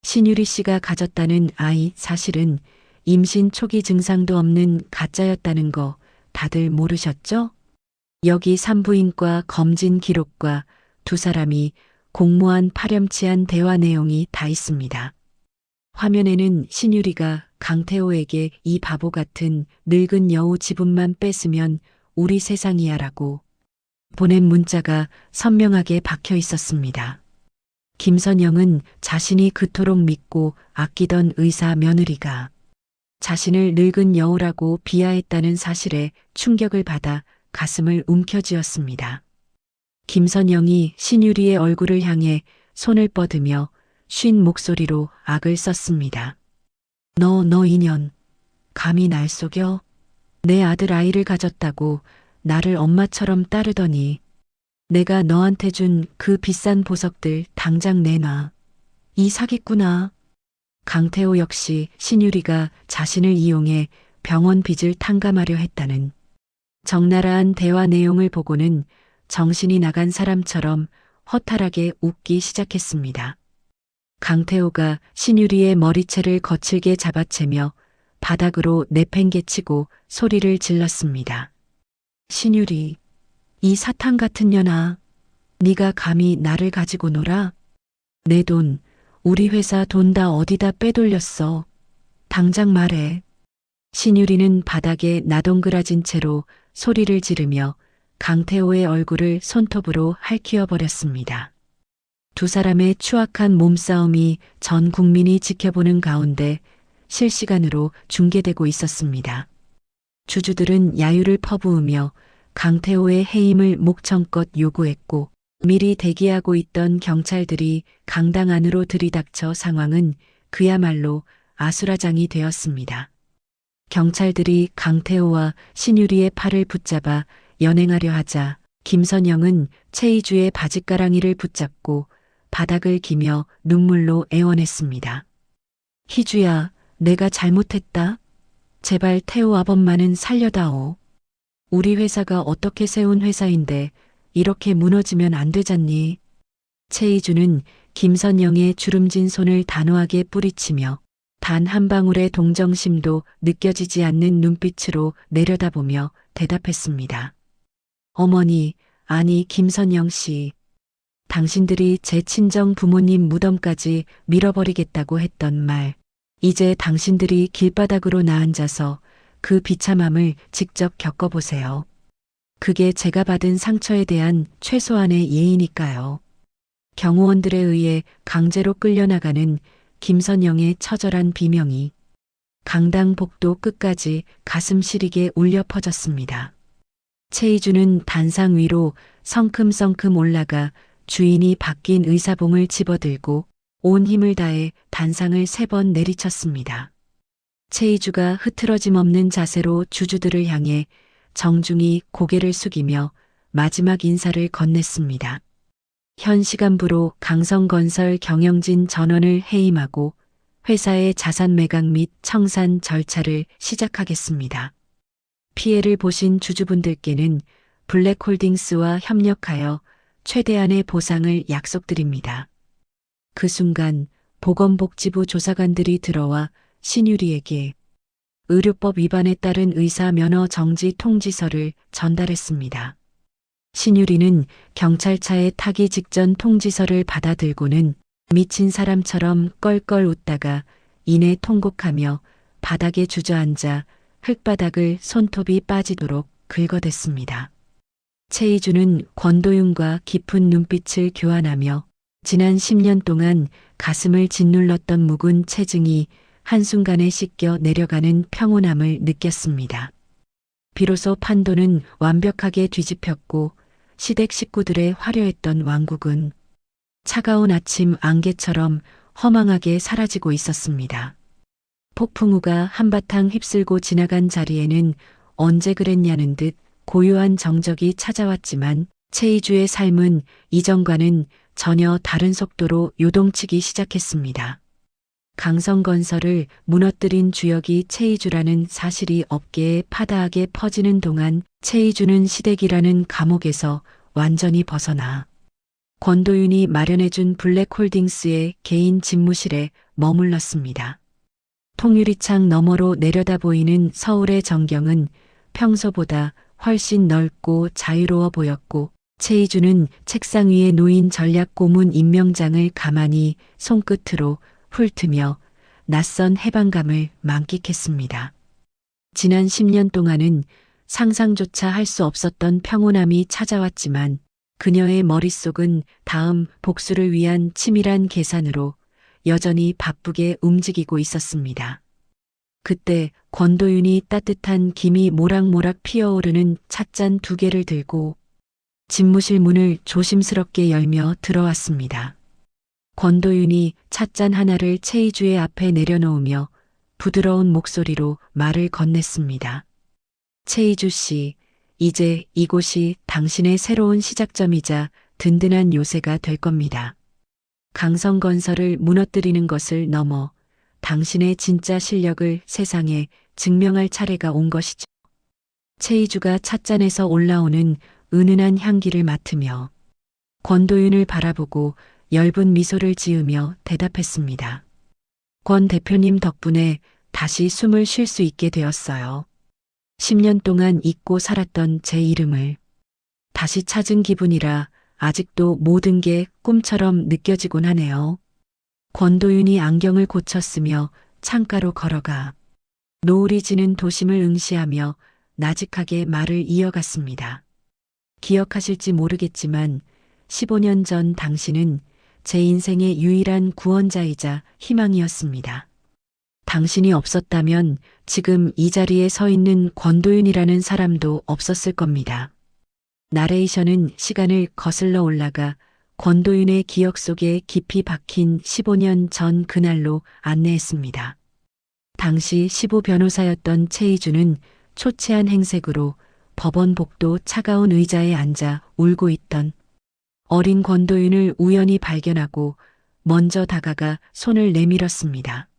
신유리 씨가 가졌다는 아이 사실은 임신 초기 증상도 없는 가짜였다는 거 다들 모르셨죠? 여기 산부인과 검진 기록과 두 사람이 공모한 파렴치한 대화 내용이 다 있습니다. 화면에는 신유리가 강태호에게 이 바보 같은 늙은 여우 지분만 뺏으면 우리 세상이야라고 보낸 문자가 선명하게 박혀 있었습니다. 김선영은 자신이 그토록 믿고 아끼던 의사 며느리가 자신을 늙은 여우라고 비하했다는 사실에 충격을 받아 가슴을 움켜쥐었습니다. 김선영이 신유리의 얼굴을 향해 손을 뻗으며 쉰 목소리로 악을 썼습니다. 너 인연. 감히 날 속여? 내 아들 아이를 가졌다고 나를 엄마처럼 따르더니 내가 너한테 준 그 비싼 보석들 당장 내놔. 이 사기꾼아. 강태호 역시 신유리가 자신을 이용해 병원 빚을 탕감하려 했다는 적나라한 대화 내용을 보고는 정신이 나간 사람처럼 허탈하게 웃기 시작했습니다. 강태호가 신유리의 머리채를 거칠게 잡아채며 바닥으로 내팽개치고 소리를 질렀습니다. 신유리, 이 사탄 같은 년아, 네가 감히 나를 가지고 놀아? 내 돈, 우리 회사 돈 다 어디다 빼돌렸어? 당장 말해. 신유리는 바닥에 나동그라진 채로 소리를 지르며 강태호의 얼굴을 손톱으로 핥히어 버렸습니다. 두 사람의 추악한 몸싸움이 전 국민이 지켜보는 가운데 실시간으로 중계되고 있었습니다. 주주들은 야유를 퍼부으며 강태호의 해임을 목청껏 요구했고 미리 대기하고 있던 경찰들이 강당 안으로 들이닥쳐 상황은 그야말로 아수라장이 되었습니다. 경찰들이 강태호와 신유리의 팔을 붙잡아 연행하려 하자 김선영은 최희주의 바짓가랑이를 붙잡고 바닥을 기며 눈물로 애원했습니다. 희주야, 내가 잘못했다. 제발 태호 아범만은 살려다오. 우리 회사가 어떻게 세운 회사인데 이렇게 무너지면 안 되잖니. 최희주는 김선영의 주름진 손을 단호하게 뿌리치며 단 한 방울의 동정심도 느껴지지 않는 눈빛으로 내려다보며 대답했습니다. 어머니, 아니 김선영 씨. 당신들이 제 친정 부모님 무덤까지 밀어버리겠다고 했던 말. 이제 당신들이 길바닥으로 나앉아서 그 비참함을 직접 겪어보세요. 그게 제가 받은 상처에 대한 최소한의 예의니까요. 경호원들에 의해 강제로 끌려나가는 김선영의 처절한 비명이 강당 복도 끝까지 가슴 시리게 울려 퍼졌습니다. 최희주는 단상 위로 성큼성큼 올라가 주인이 바뀐 의사봉을 집어들고 온 힘을 다해 단상을 3번 내리쳤습니다. 최희주가 흐트러짐 없는 자세로 주주들을 향해 정중히 고개를 숙이며 마지막 인사를 건넸습니다. 현 시간부로 강성건설 경영진 전원을 해임하고 회사의 자산 매각 및 청산 절차를 시작하겠습니다. 피해를 보신 주주분들께는 블랙홀딩스와 협력하여 최대한의 보상을 약속드립니다. 그 순간 보건복지부 조사관들이 들어와 신유리에게 의료법 위반에 따른 의사 면허 정지 통지서를 전달했습니다. 신유리는 경찰차에 타기 직전 통지서를 받아들고는 미친 사람처럼 껄껄 웃다가 이내 통곡하며 바닥에 주저앉아 흙바닥을 손톱이 빠지도록 긁어댔습니다. 최희주는 권도윤과 깊은 눈빛을 교환하며 지난 10년 동안 가슴을 짓눌렀던 묵은 체증이 한순간에 씻겨 내려가는 평온함을 느꼈습니다. 비로소 판도는 완벽하게 뒤집혔고 시댁 식구들의 화려했던 왕국은 차가운 아침 안개처럼 허망하게 사라지고 있었습니다. 폭풍우가 한바탕 휩쓸고 지나간 자리에는 언제 그랬냐는 듯 고요한 정적이 찾아왔지만 최희주의 삶은 이전과는 전혀 다른 속도로 요동치기 시작했습니다. 강성건설을 무너뜨린 주역이 최희주라는 사실이 업계에 파다하게 퍼지는 동안 최희주는 시댁이라는 감옥에서 완전히 벗어나 권도윤이 마련해준 블랙홀딩스의 개인 집무실에 머물렀습니다. 통유리창 너머로 내려다 보이는 서울의 전경은 평소보다 훨씬 넓고 자유로워 보였고 최희주는 책상 위에 놓인 전략 고문 임명장을 가만히 손끝으로 훑으며 낯선 해방감을 만끽했습니다. 지난 10년 동안은 상상조차 할 수 없었던 평온함이 찾아왔지만 그녀의 머릿속은 다음 복수를 위한 치밀한 계산으로 여전히 바쁘게 움직이고 있었습니다. 그때 권도윤이 따뜻한 김이 모락모락 피어오르는 찻잔 2개를 들고 집무실 문을 조심스럽게 열며 들어왔습니다. 권도윤이 찻잔 하나를 최이주의 앞에 내려놓으며 부드러운 목소리로 말을 건넸습니다. 최이주 씨, 이제 이곳이 당신의 새로운 시작점이자 든든한 요새가 될 겁니다. 강성건설을 무너뜨리는 것을 넘어 당신의 진짜 실력을 세상에 증명할 차례가 온 것이죠. 최이주가 찻잔에서 올라오는 은은한 향기를 맡으며 권도윤을 바라보고 엷은 미소를 지으며 대답했습니다. 권 대표님 덕분에 다시 숨을 쉴 수 있게 되었어요. 10년 동안 잊고 살았던 제 이름을 다시 찾은 기분이라 아직도 모든 게 꿈처럼 느껴지곤 하네요. 권도윤이 안경을 고쳤으며 창가로 걸어가 노을이 지는 도심을 응시하며 나직하게 말을 이어갔습니다. 기억하실지 모르겠지만 15년 전 당신은 제 인생의 유일한 구원자이자 희망이었습니다. 당신이 없었다면 지금 이 자리에 서 있는 권도윤이라는 사람도 없었을 겁니다. 나레이션은 시간을 거슬러 올라가 권도윤의 기억 속에 깊이 박힌 15년 전 그날로 안내했습니다. 당시 시부 변호사였던 최이주는 초췌한 행색으로 법원 복도 차가운 의자에 앉아 울고 있던 어린 권도윤을 우연히 발견하고 먼저 다가가 손을 내밀었습니다.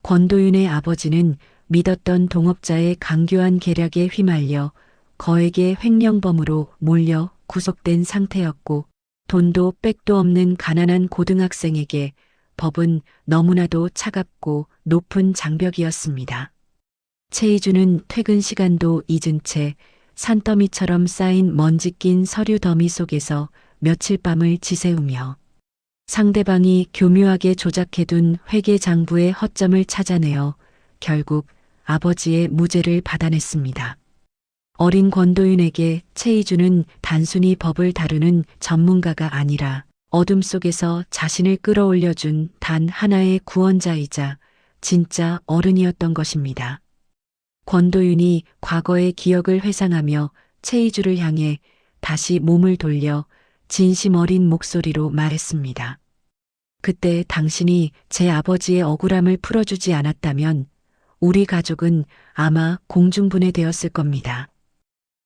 권도윤의 아버지는 믿었던 동업자의 강교한 계략에 휘말려 거액의 횡령범으로 몰려 구속된 상태였고 돈도 백도 없는 가난한 고등학생에게 법은 너무나도 차갑고 높은 장벽이었습니다. 최이주는 퇴근 시간도 잊은 채 산더미처럼 쌓인 먼지 낀 서류 더미 속에서 며칠 밤을 지새우며 상대방이 교묘하게 조작해둔 회계장부의 허점을 찾아내어 결국 아버지의 무죄를 받아냈습니다. 어린 권도윤에게 최이주는 단순히 법을 다루는 전문가가 아니라 어둠 속에서 자신을 끌어올려준 단 하나의 구원자이자 진짜 어른이었던 것입니다. 권도윤이 과거의 기억을 회상하며 최이주를 향해 다시 몸을 돌려 진심 어린 목소리로 말했습니다. 그때 당신이 제 아버지의 억울함을 풀어주지 않았다면 우리 가족은 아마 공중분해되었을 겁니다.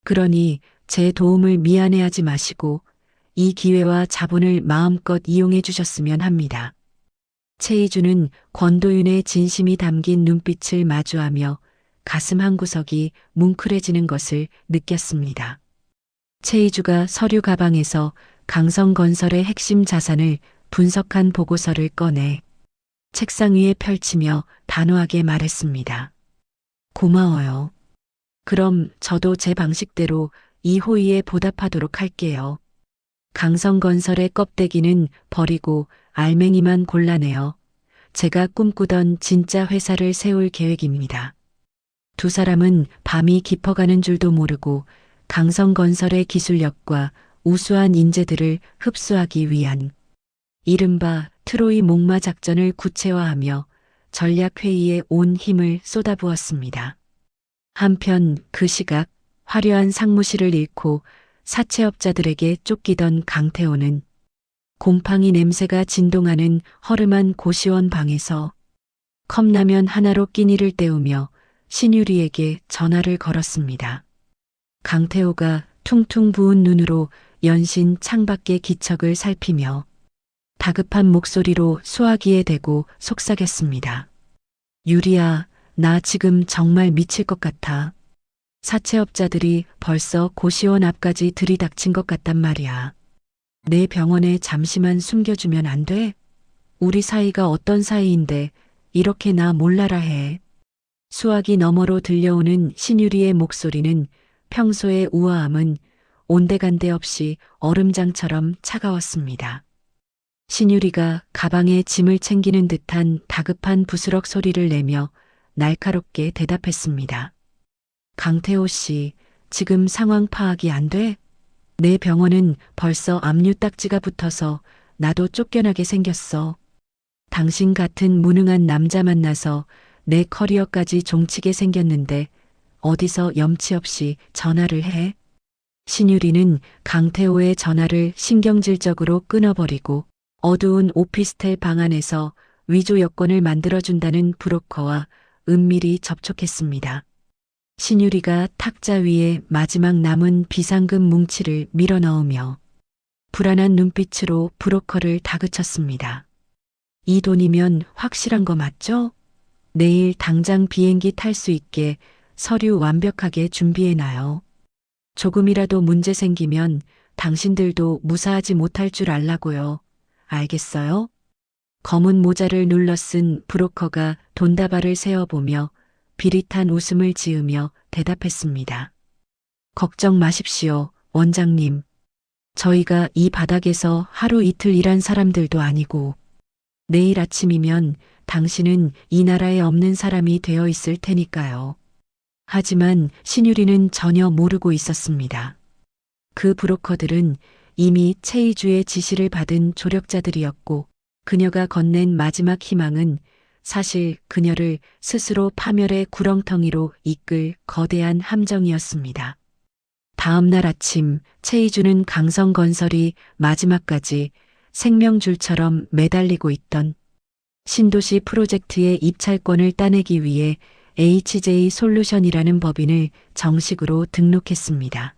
그러니 제 도움을 미안해하지 마시고 이 기회와 자본을 마음껏 이용해 주셨으면 합니다. 최이주는 권도윤의 진심이 담긴 눈빛을 마주하며 가슴 한구석이 뭉클해지는 것을 느꼈습니다. 최이주가 서류 가방에서 강성건설의 핵심 자산을 분석한 보고서를 꺼내 책상 위에 펼치며 단호하게 말했습니다. 고마워요. 그럼 저도 제 방식대로 이 호의에 보답하도록 할게요. 강성건설의 껍데기는 버리고 알맹이만 골라내어 제가 꿈꾸던 진짜 회사를 세울 계획입니다. 두 사람은 밤이 깊어가는 줄도 모르고 강성건설의 기술력과 우수한 인재들을 흡수하기 위한 이른바 트로이 목마 작전을 구체화하며 전략회의에 온 힘을 쏟아부었습니다. 한편 그 시각 화려한 상무실을 잃고 사채업자들에게 쫓기던 강태호는 곰팡이 냄새가 진동하는 허름한 고시원 방에서 컵라면 하나로 끼니를 때우며 신유리에게 전화를 걸었습니다. 강태호가 퉁퉁 부은 눈으로 연신 창밖의 기척을 살피며 다급한 목소리로 수화기에 대고 속삭였습니다. 유리야, 나 지금 정말 미칠 것 같아. 사채업자들이 벌써 고시원 앞까지 들이닥친 것 같단 말이야. 내 병원에 잠시만 숨겨주면 안 돼? 우리 사이가 어떤 사이인데 이렇게 나 몰라라 해. 수화기 너머로 들려오는 신유리의 목소리는 평소의 우아함은 온데간데 없이 얼음장처럼 차가웠습니다. 신유리가 가방에 짐을 챙기는 듯한 다급한 부스럭 소리를 내며 날카롭게 대답했습니다. 강태호 씨, 지금 상황 파악이 안 돼? 내 병원은 벌써 압류 딱지가 붙어서 나도 쫓겨나게 생겼어. 당신 같은 무능한 남자 만나서 내 커리어까지 종치게 생겼는데 어디서 염치 없이 전화를 해? 신유리는 강태호의 전화를 신경질적으로 끊어버리고 어두운 오피스텔 방 안에서 위조 여권을 만들어준다는 브로커와 은밀히 접촉했습니다. 신유리가 탁자 위에 마지막 남은 비상금 뭉치를 밀어넣으며 불안한 눈빛으로 브로커를 다그쳤습니다. 이 돈이면 확실한 거 맞죠? 내일 당장 비행기 탈 수 있게 서류 완벽하게 준비해놔요. 조금이라도 문제 생기면 당신들도 무사하지 못할 줄 알라고요. 알겠어요? 검은 모자를 눌러 쓴 브로커가 돈다발을 세어보며 비릿한 웃음을 지으며 대답했습니다. 걱정 마십시오, 원장님. 저희가 이 바닥에서 하루 이틀 일한 사람들도 아니고 내일 아침이면 당신은 이 나라에 없는 사람이 되어 있을 테니까요. 하지만 신유리는 전혀 모르고 있었습니다. 그 브로커들은 이미 최이주의 지시를 받은 조력자들이었고 그녀가 건넨 마지막 희망은 사실 그녀를 스스로 파멸의 구렁텅이로 이끌 거대한 함정이었습니다. 다음 날 아침 최이주는 강성건설이 마지막까지 생명줄처럼 매달리고 있던 신도시 프로젝트의 입찰권을 따내기 위해 HJ 솔루션이라는 법인을 정식으로 등록했습니다.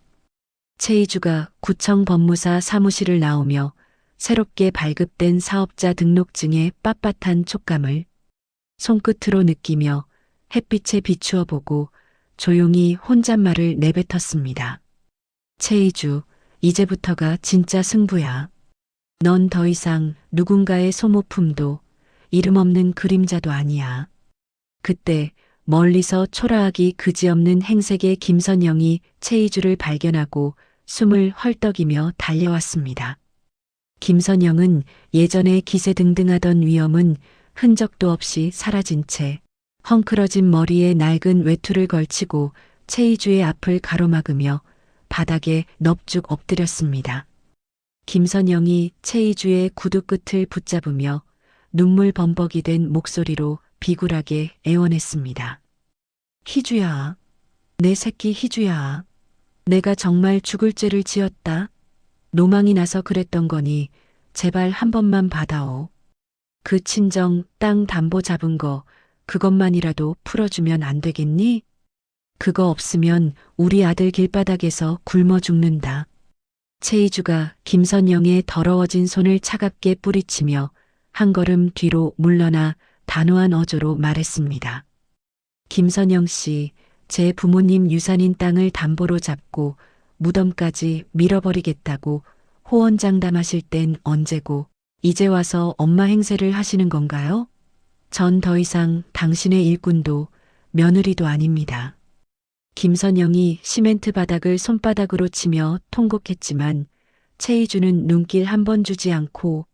최이주가 구청 법무사 사무실을 나오며 새롭게 발급된 사업자 등록증의 빳빳한 촉감을 손끝으로 느끼며 햇빛에 비추어 보고 조용히 혼잣말을 내뱉었습니다. 최이주, 이제부터가 진짜 승부야. 넌 더 이상 누군가의 소모품도 이름 없는 그림자도 아니야. 그때 멀리서 초라하기 그지없는 행색의 김선영이 최이주를 발견하고 숨을 헐떡이며 달려왔습니다. 김선영은 예전에 기세등등하던 위엄은 흔적도 없이 사라진 채 헝클어진 머리에 낡은 외투를 걸치고 최이주의 앞을 가로막으며 바닥에 넙죽 엎드렸습니다. 김선영이 최이주의 구두 끝을 붙잡으며 눈물 범벅이 된 목소리로 비굴하게 애원했습니다. 희주야, 내 새끼 희주야. 내가 정말 죽을 죄를 지었다. 노망이 나서 그랬던 거니 제발 한 번만 받아오. 그 친정 땅 담보 잡은 거 그것만이라도 풀어주면 안 되겠니? 그거 없으면 우리 아들 길바닥에서 굶어 죽는다. 최이주가 김선영의 더러워진 손을 차갑게 뿌리치며 한 걸음 뒤로 물러나 단호한 어조로 말했습니다. 김선영 씨, 제 부모님 유산인 땅을 담보로 잡고 무덤까지 밀어버리겠다고 호언장담하실 땐 언제고 이제 와서 엄마 행세를 하시는 건가요? 전 더 이상 당신의 일꾼도 며느리도 아닙니다. 김선영이 시멘트 바닥을 손바닥으로 치며 통곡했지만 최이주는 눈길 한 번 주지 않고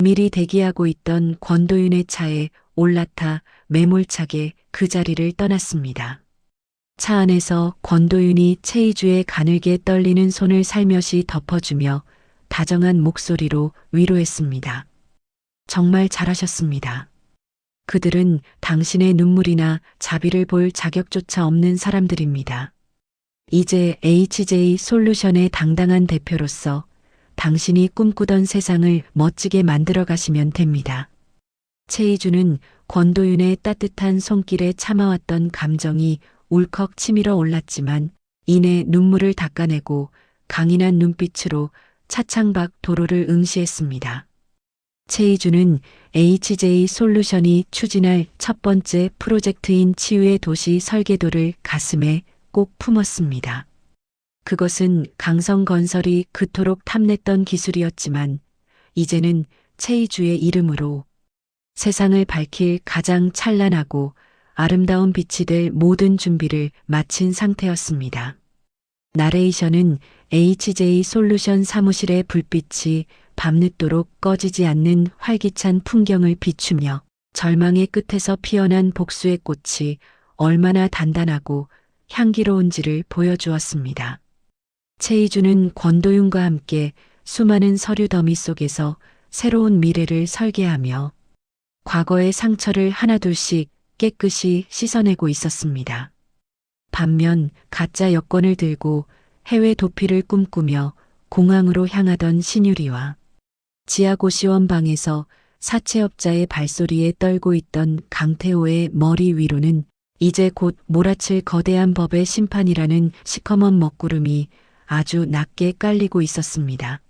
미리 대기하고 있던 권도윤의 차에 올라타 매몰차게 그 자리를 떠났습니다. 차 안에서 권도윤이 최이주의 가늘게 떨리는 손을 살며시 덮어주며 다정한 목소리로 위로했습니다. 정말 잘하셨습니다. 그들은 당신의 눈물이나 자비를 볼 자격조차 없는 사람들입니다. 이제 HJ 솔루션의 당당한 대표로서 당신이 꿈꾸던 세상을 멋지게 만들어 가시면 됩니다. 최이주는 권도윤의 따뜻한 손길에 참아왔던 감정이 울컥 치밀어 올랐지만 이내 눈물을 닦아내고 강인한 눈빛으로 차창 밖 도로를 응시했습니다. 최이주는 HJ 솔루션이 추진할 첫 번째 프로젝트인 치유의 도시 설계도를 가슴에 꼭 품었습니다. 그것은 강성건설이 그토록 탐냈던 기술이었지만 이제는 최이주의 이름으로 세상을 밝힐 가장 찬란하고 아름다운 빛이 될 모든 준비를 마친 상태였습니다. 나레이션은 HJ 솔루션 사무실의 불빛이 밤늦도록 꺼지지 않는 활기찬 풍경을 비추며 절망의 끝에서 피어난 복수의 꽃이 얼마나 단단하고 향기로운지를 보여주었습니다. 최이주는 권도윤과 함께 수많은 서류 더미 속에서 새로운 미래를 설계하며 과거의 상처를 하나둘씩 깨끗이 씻어내고 있었습니다. 반면 가짜 여권을 들고 해외 도피를 꿈꾸며 공항으로 향하던 신유리와 지하고시원 방에서 사채업자의 발소리에 떨고 있던 강태호의 머리 위로는 이제 곧 몰아칠 거대한 법의 심판이라는 시커먼 먹구름이 아주 낮게 깔리고 있었습니다.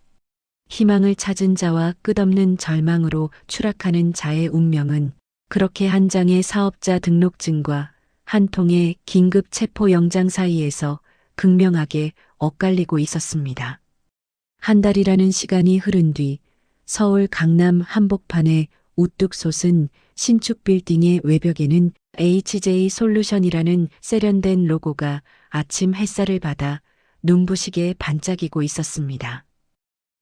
희망을 찾은 자와 끝없는 절망으로 추락하는 자의 운명은 그렇게 한 장의 사업자 등록증과 한 통의 긴급 체포 영장 사이에서 극명하게 엇갈리고 있었습니다. 한 달이라는 시간이 흐른 뒤 서울 강남 한복판에 우뚝 솟은 신축 빌딩의 외벽에는 HJ 솔루션이라는 세련된 로고가 아침 햇살을 받아 눈부시게 반짝이고 있었습니다.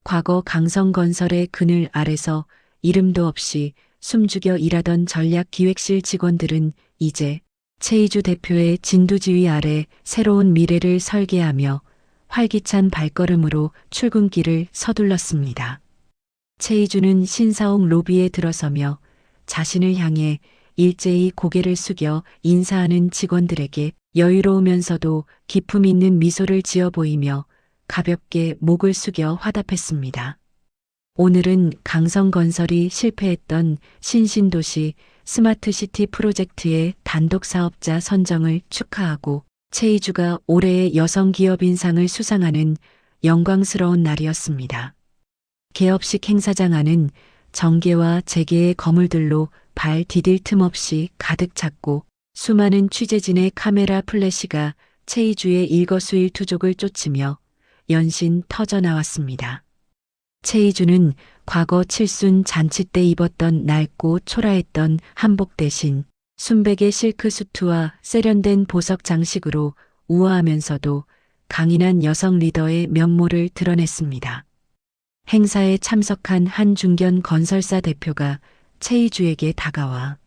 과거 강성건설의 그늘 아래서 이름도 없이 숨죽여 일하던 전략기획실 직원들은 이제 최이주 대표의 진두지휘 아래 새로운 미래를 설계하며 활기찬 발걸음으로 출근길을 서둘렀습니다. 최이주는 신사옥 로비에 들어서며 자신을 향해 일제히 고개를 숙여 인사하는 직원들에게 여유로우면서도 기품 있는 미소를 지어 보이며 가볍게 목을 숙여 화답했습니다. 오늘은 강성건설이 실패했던 신신도시 스마트시티 프로젝트의 단독 사업자 선정을 축하하고 최이주가 올해의 여성기업인상을 수상하는 영광스러운 날이었습니다. 개업식 행사장 안은 정계와 재계의 거물들로 발 디딜 틈 없이 가득 찼고 수많은 취재진의 카메라 플래시가 최이주의 일거수일투족을 쫓으며 연신 터져 나왔습니다. 최이주는 과거 칠순 잔치 때 입었던 낡고 초라했던 한복 대신 순백의 실크 수트와 세련된 보석 장식으로 우아하면서도 강인한 여성 리더의 면모를 드러냈습니다. 행사에 참석한 한 중견 건설사 대표가 최이주에게 다가와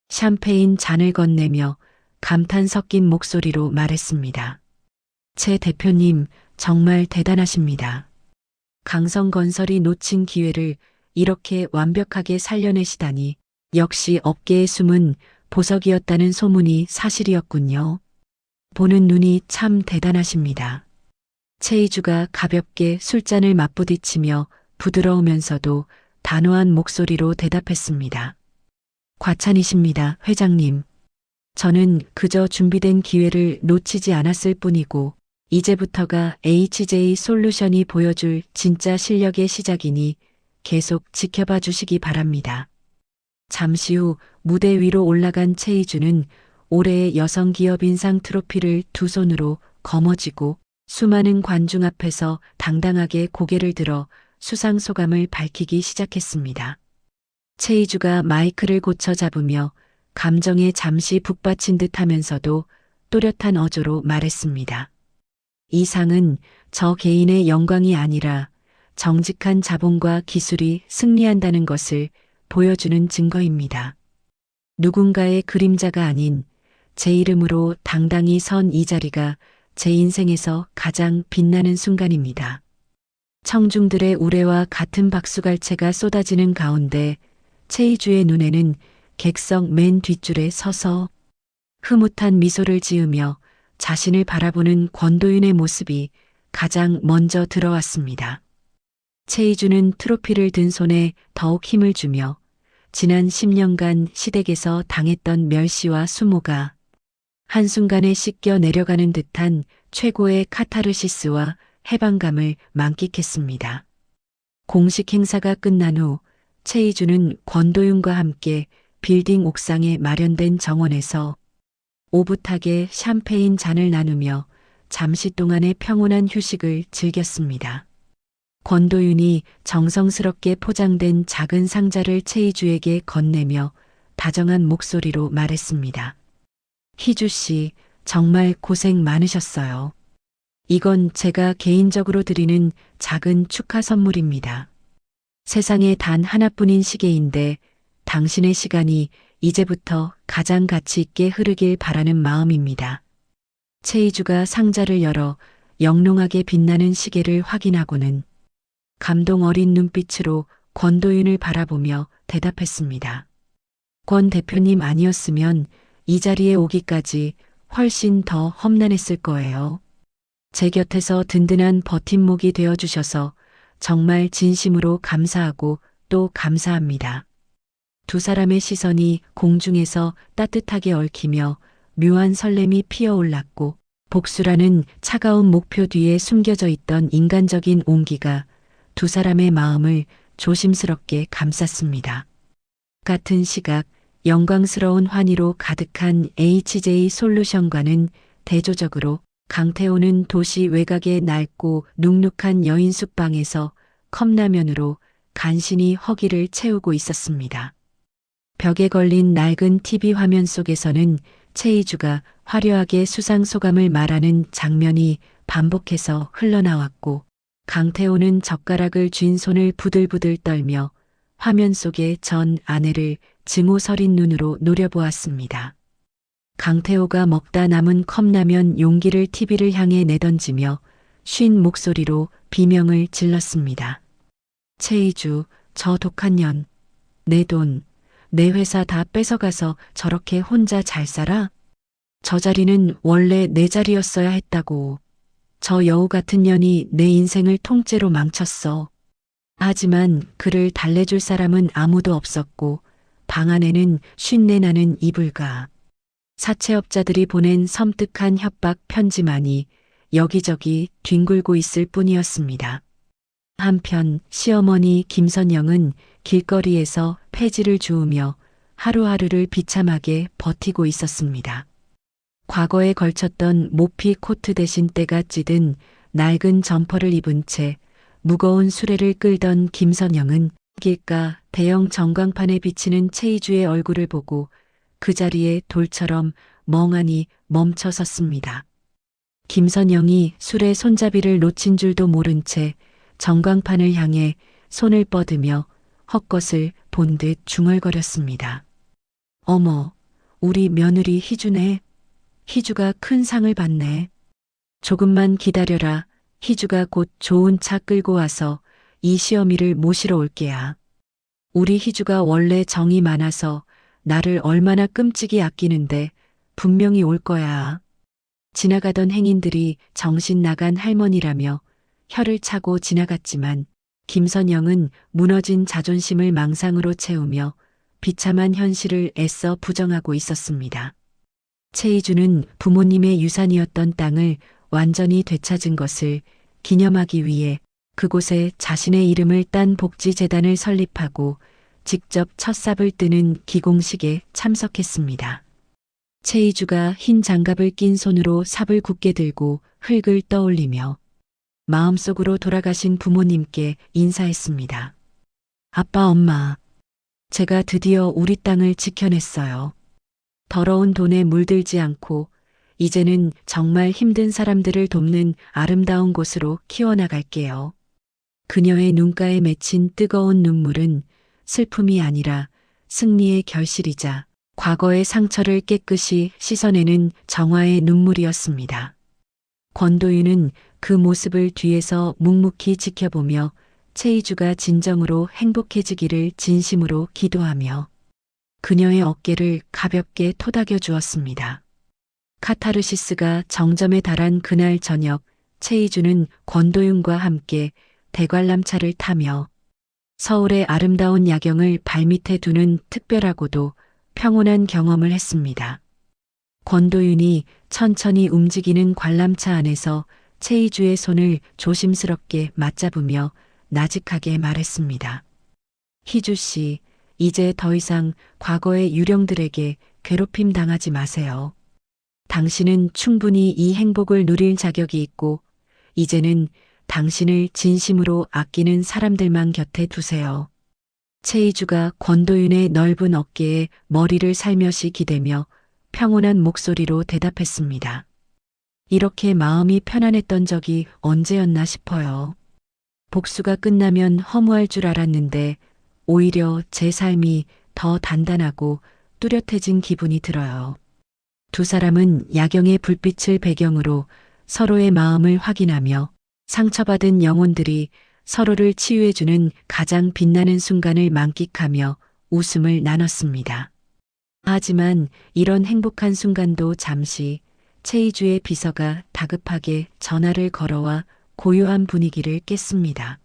샴페인 잔을 건네며 감탄 섞인 목소리로 말했습니다. 최 대표님, 정말 대단하십니다. 강성건설이 놓친 기회를 이렇게 완벽하게 살려내시다니 역시 업계의 숨은 보석이었다는 소문이 사실이었군요. 보는 눈이 참 대단하십니다. 최이주가 가볍게 술잔을 맞부딪히며 부드러우면서도 단호한 목소리로 대답했습니다. 과찬이십니다, 회장님. 저는 그저 준비된 기회를 놓치지 않았을 뿐이고 이제부터가 HJ 솔루션이 보여줄 진짜 실력의 시작이니 계속 지켜봐 주시기 바랍니다. 잠시 후 무대 위로 올라간 최이주는 올해의 여성기업인상 트로피를 두 손으로 거머쥐고 수많은 관중 앞에서 당당하게 고개를 들어 수상 소감을 밝히기 시작했습니다. 최이주가 마이크를 고쳐 잡으며 감정에 잠시 북받친 듯 하면서도 또렷한 어조로 말했습니다. 이 상은 저 개인의 영광이 아니라 정직한 자본과 기술이 승리한다는 것을 보여주는 증거입니다. 누군가의 그림자가 아닌 제 이름으로 당당히 선 이 자리가 제 인생에서 가장 빛나는 순간입니다. 청중들의 우레와 같은 박수갈채가 쏟아지는 가운데 최이주의 눈에는 객석 맨 뒷줄에 서서 흐뭇한 미소를 지으며 자신을 바라보는 권도윤의 모습이 가장 먼저 들어왔습니다. 최이주는 트로피를 든 손에 더욱 힘을 주며 지난 10년간 시댁에서 당했던 멸시와 수모가 한순간에 씻겨 내려가는 듯한 최고의 카타르시스와 해방감을 만끽했습니다. 공식 행사가 끝난 후 최이주는 권도윤과 함께 빌딩 옥상에 마련된 정원에서 오붓하게 샴페인 잔을 나누며 잠시 동안의 평온한 휴식을 즐겼습니다. 권도윤이 정성스럽게 포장된 작은 상자를 최이주에게 건네며 다정한 목소리로 말했습니다. 희주 씨, 정말 고생 많으셨어요. 이건 제가 개인적으로 드리는 작은 축하 선물입니다. 세상에 단 하나뿐인 시계인데 당신의 시간이 이제부터 가장 가치 있게 흐르길 바라는 마음입니다. 최이주가 상자를 열어 영롱하게 빛나는 시계를 확인하고는 감동 어린 눈빛으로 권도윤을 바라보며 대답했습니다. 권 대표님 아니었으면 이 자리에 오기까지 훨씬 더 험난했을 거예요. 제 곁에서 든든한 버팀목이 되어주셔서 정말 진심으로 감사하고 또 감사합니다. 두 사람의 시선이 공중에서 따뜻하게 얽히며 묘한 설렘이 피어올랐고 복수라는 차가운 목표 뒤에 숨겨져 있던 인간적인 온기가 두 사람의 마음을 조심스럽게 감쌌습니다. 같은 시각 영광스러운 환희로 가득한 HJ 솔루션과는 대조적으로 강태호는 도시 외곽의 낡고 눅눅한 여인 숙방에서 컵라면으로 간신히 허기를 채우고 있었습니다. 벽에 걸린 낡은 TV 화면 속에서는 최이주가 화려하게 수상 소감을 말하는 장면이 반복해서 흘러나왔고 강태호는 젓가락을 쥔 손을 부들부들 떨며 화면 속의 전 아내를 증오 서린 눈으로 노려보았습니다. 강태호가 먹다 남은 컵라면 용기를 TV를 향해 내던지며 쉰 목소리로 비명을 질렀습니다. 최이주, 저 독한 년, 내 돈, 내 회사 다 뺏어가서 저렇게 혼자 잘 살아? 저 자리는 원래 내 자리였어야 했다고. 저 여우 같은 년이 내 인생을 통째로 망쳤어. 하지만 그를 달래줄 사람은 아무도 없었고 방 안에는 쉰내 나는 이불과 사채업자들이 보낸 섬뜩한 협박 편지만이 여기저기 뒹굴고 있을 뿐이었습니다. 한편 시어머니 김선영은 길거리에서 폐지를 주우며 하루하루를 비참하게 버티고 있었습니다. 과거에 걸쳤던 모피 코트 대신 때가 찌든 낡은 점퍼를 입은 채 무거운 수레를 끌던 김선영은 길가 대형 전광판에 비치는 최이주의 얼굴을 보고 그 자리에 돌처럼 멍하니 멈춰 섰습니다. 김선영이 술의 손잡이를 놓친 줄도 모른 채 전광판을 향해 손을 뻗으며 헛것을 본 듯 중얼거렸습니다. 어머, 우리 며느리 희주네. 희주가 큰 상을 받네. 조금만 기다려라. 희주가 곧 좋은 차 끌고 와서 이 시어미를 모시러 올게야. 우리 희주가 원래 정이 많아서 나를 얼마나 끔찍이 아끼는데 분명히 올 거야. 지나가던 행인들이 정신 나간 할머니라며 혀를 차고 지나갔지만 김선영은 무너진 자존심을 망상으로 채우며 비참한 현실을 애써 부정하고 있었습니다. 최이주는 부모님의 유산이었던 땅을 완전히 되찾은 것을 기념하기 위해 그곳에 자신의 이름을 딴 복지재단을 설립하고 직접 첫 삽을 뜨는 기공식에 참석했습니다. 최이주가 흰 장갑을 낀 손으로 삽을 굳게 들고 흙을 떠올리며 마음속으로 돌아가신 부모님께 인사했습니다. 아빠, 엄마, 제가 드디어 우리 땅을 지켜냈어요. 더러운 돈에 물들지 않고 이제는 정말 힘든 사람들을 돕는 아름다운 곳으로 키워나갈게요. 그녀의 눈가에 맺힌 뜨거운 눈물은 슬픔이 아니라 승리의 결실이자 과거의 상처를 깨끗이 씻어내는 정화의 눈물이었습니다. 권도윤은 그 모습을 뒤에서 묵묵히 지켜보며 최이주가 진정으로 행복해지기를 진심으로 기도하며 그녀의 어깨를 가볍게 토닥여 주었습니다. 카타르시스가 정점에 달한 그날 저녁, 최이주는 권도윤과 함께 대관람차를 타며 서울의 아름다운 야경을 발밑에 두는 특별하고도 평온한 경험을 했습니다. 권도윤이 천천히 움직이는 관람차 안에서 최이주의 손을 조심스럽게 맞잡으며 나직하게 말했습니다. 희주 씨, 이제 더 이상 과거의 유령들에게 괴롭힘 당하지 마세요. 당신은 충분히 이 행복을 누릴 자격이 있고 이제는 당신을 진심으로 아끼는 사람들만 곁에 두세요. 최이주가 권도윤의 넓은 어깨에 머리를 살며시 기대며 평온한 목소리로 대답했습니다. 이렇게 마음이 편안했던 적이 언제였나 싶어요. 복수가 끝나면 허무할 줄 알았는데 오히려 제 삶이 더 단단하고 뚜렷해진 기분이 들어요. 두 사람은 야경의 불빛을 배경으로 서로의 마음을 확인하며 상처받은 영혼들이 서로를 치유해주는 가장 빛나는 순간을 만끽하며 웃음을 나눴습니다. 하지만 이런 행복한 순간도 잠시 최이주의 비서가 다급하게 전화를 걸어와 고요한 분위기를 깼습니다.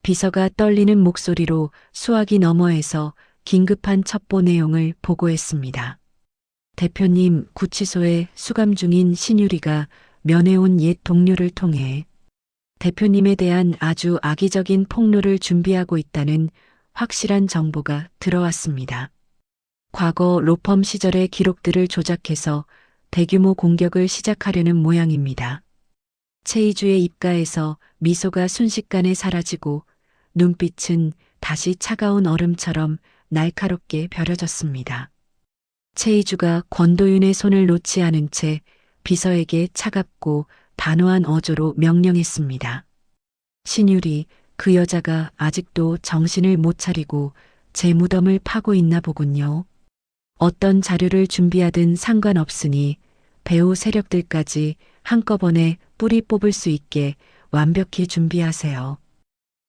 비서가 떨리는 목소리로 수화기 너머에서 긴급한 첩보 내용을 보고했습니다. 대표님, 구치소에 수감 중인 신유리가 면회온 옛 동료를 통해 대표님에 대한 아주 악의적인 폭로를 준비하고 있다는 확실한 정보가 들어왔습니다. 과거 로펌 시절의 기록들을 조작해서 대규모 공격을 시작하려는 모양입니다. 최이주의 입가에서 미소가 순식간에 사라지고 눈빛은 다시 차가운 얼음처럼 날카롭게 벼려졌습니다. 최이주가 권도윤의 손을 놓지 않은 채 비서에게 차갑고 단호한 어조로 명령했습니다. 신유리, 그 여자가 아직도 정신을 못 차리고 제 무덤을 파고 있나 보군요. 어떤 자료를 준비하든 상관없으니 배후 세력들까지 한꺼번에 뿌리 뽑을 수 있게 완벽히 준비하세요.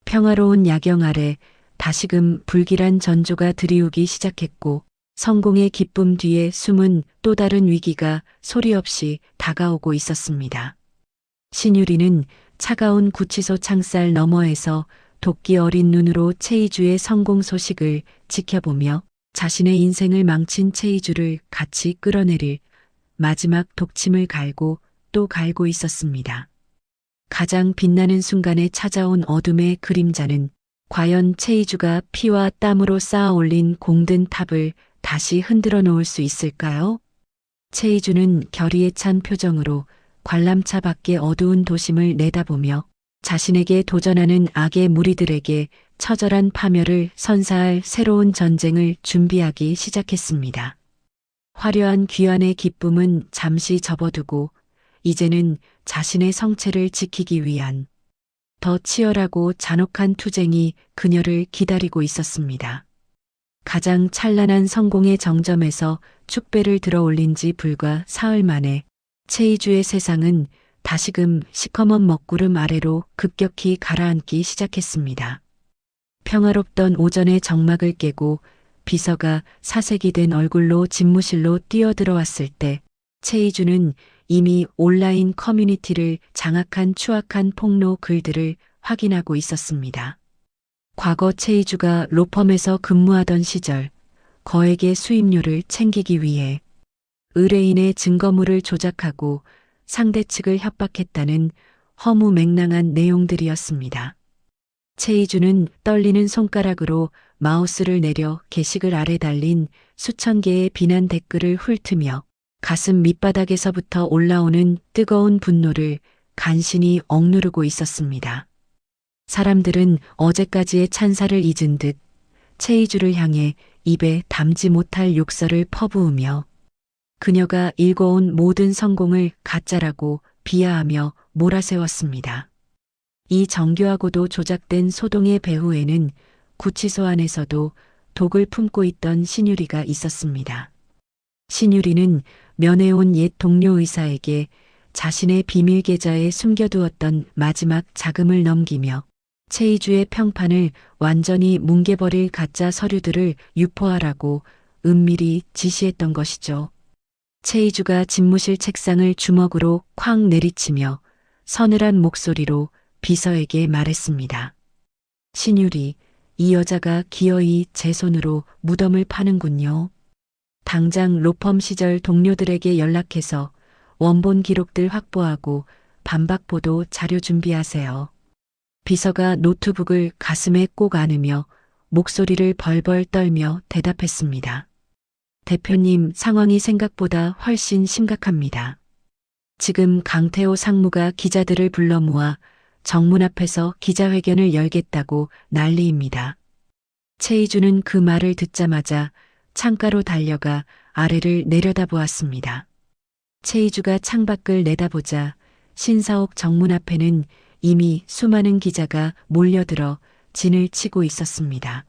평화로운 야경 아래 다시금 불길한 전조가 들이우기 시작했고 성공의 기쁨 뒤에 숨은 또 다른 위기가 소리 없이 다가오고 있었습니다. 신유리는 차가운 구치소 창살 너머에서 도끼 어린 눈으로 최이주의 성공 소식을 지켜보며 자신의 인생을 망친 최이주를 같이 끌어내릴 마지막 독침을 갈고 또 갈고 있었습니다. 가장 빛나는 순간에 찾아온 어둠의 그림자는 과연 최이주가 피와 땀으로 쌓아 올린 공든 탑을 다시 흔들어 놓을 수 있을까요? 최이주는 결의에 찬 표정으로 관람차 밖의 어두운 도심을 내다보며 자신에게 도전하는 악의 무리들에게 처절한 파멸을 선사할 새로운 전쟁을 준비하기 시작했습니다. 화려한 귀환의 기쁨은 잠시 접어두고 이제는 자신의 성체를 지키기 위한 더 치열하고 잔혹한 투쟁이 그녀를 기다리고 있었습니다. 가장 찬란한 성공의 정점에서 축배를 들어 올린 지 불과 사흘 만에 최이주의 세상은 다시금 시커먼 먹구름 아래로 급격히 가라앉기 시작했습니다. 평화롭던 오전의 정막을 깨고 비서가 사색이 된 얼굴로 집무실로 뛰어들어왔을 때 최이주는 이미 온라인 커뮤니티를 장악한 추악한 폭로 글들을 확인하고 있었습니다. 과거 최이주가 로펌에서 근무하던 시절 거액의 수임료를 챙기기 위해 의뢰인의 증거물을 조작하고 상대 측을 협박했다는 허무맹랑한 내용들이었습니다. 최이주는 떨리는 손가락으로 마우스를 내려 게시글 아래 달린 수천 개의 비난 댓글을 훑으며 가슴 밑바닥에서부터 올라오는 뜨거운 분노를 간신히 억누르고 있었습니다. 사람들은 어제까지의 찬사를 잊은 듯 최이주를 향해 입에 담지 못할 욕설을 퍼부으며 그녀가 일궈온 모든 성공을 가짜라고 비하하며 몰아세웠습니다. 이 정교하고도 조작된 소동의 배후에는 구치소 안에서도 독을 품고 있던 신유리가 있었습니다. 신유리는 면회온 옛 동료 의사에게 자신의 비밀 계좌에 숨겨두었던 마지막 자금을 넘기며 최이주의 평판을 완전히 뭉개버릴 가짜 서류들을 유포하라고 은밀히 지시했던 것이죠. 최이주가 집무실 책상을 주먹으로 쾅 내리치며 서늘한 목소리로 비서에게 말했습니다. 신유리, 이 여자가 기어이 제 손으로 무덤을 파는군요. 당장 로펌 시절 동료들에게 연락해서 원본 기록들 확보하고 반박보도 자료 준비하세요. 비서가 노트북을 가슴에 꼭 안으며 목소리를 벌벌 떨며 대답했습니다. 대표님, 상황이 생각보다 훨씬 심각합니다. 지금 강태호 상무가 기자들을 불러 모아 정문 앞에서 기자회견을 열겠다고 난리입니다. 최이주는 그 말을 듣자마자 창가로 달려가 아래를 내려다보았습니다. 최이주가 창밖을 내다보자 신사옥 정문 앞에는 이미 수많은 기자가 몰려들어 진을 치고 있었습니다.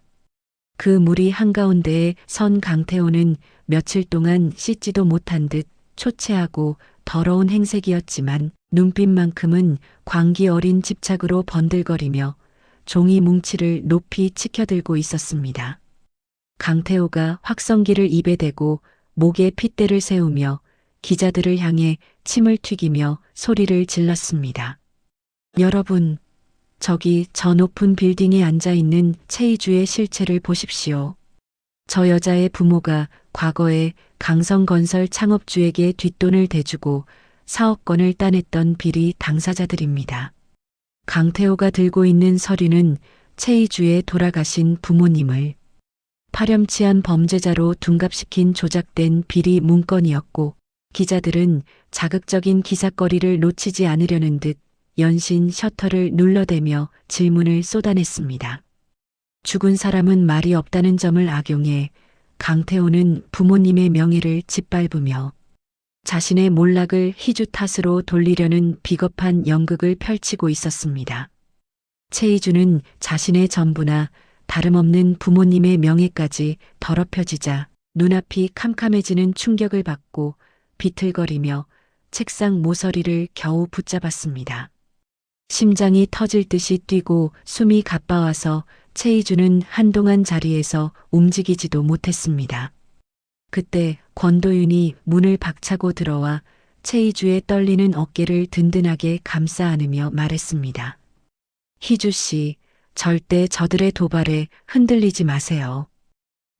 그 무리 한가운데에 선 강태호는 며칠 동안 씻지도 못한 듯 초췌하고 더러운 행색이었지만 눈빛만큼은 광기 어린 집착으로 번들거리며 종이 뭉치를 높이 치켜들고 있었습니다. 강태호가 확성기를 입에 대고 목에 핏대를 세우며 기자들을 향해 침을 튀기며 소리를 질렀습니다. 여러분, 저기 저 높은 빌딩에 앉아 있는 최희주의 실체를 보십시오. 저 여자의 부모가 과거에 강성건설 창업주에게 뒷돈을 대주고 사업권을 따냈던 비리 당사자들입니다. 강태호가 들고 있는 서류는 최희주의 돌아가신 부모님을 파렴치한 범죄자로 둔갑시킨 조작된 비리 문건이었고, 기자들은 자극적인 기사거리를 놓치지 않으려는 듯 연신 셔터를 눌러대며 질문을 쏟아냈습니다. 죽은 사람은 말이 없다는 점을 악용해 강태호는 부모님의 명예를 짓밟으며 자신의 몰락을 희주 탓으로 돌리려는 비겁한 연극을 펼치고 있었습니다. 최희주는 자신의 전부나 다름없는 부모님의 명예까지 더럽혀지자 눈앞이 캄캄해지는 충격을 받고 비틀거리며 책상 모서리를 겨우 붙잡았습니다. 심장이 터질 듯이 뛰고 숨이 가빠와서 최희주는 한동안 자리에서 움직이지도 못했습니다. 그때 권도윤이 문을 박차고 들어와 최희주의 떨리는 어깨를 든든하게 감싸 안으며 말했습니다. 희주 씨, 절대 저들의 도발에 흔들리지 마세요.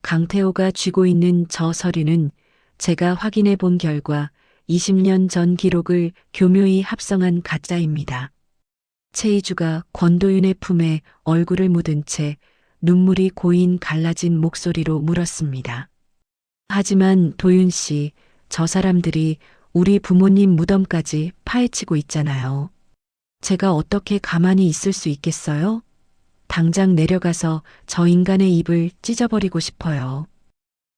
강태호가 쥐고 있는 저 서류는 제가 확인해 본 결과 20년 전 기록을 교묘히 합성한 가짜입니다. 최희주가 권도윤의 품에 얼굴을 묻은 채 눈물이 고인 갈라진 목소리로 물었습니다. 하지만 도윤 씨, 저 사람들이 우리 부모님 무덤까지 파헤치고 있잖아요. 제가 어떻게 가만히 있을 수 있겠어요? 당장 내려가서 저 인간의 입을 찢어버리고 싶어요.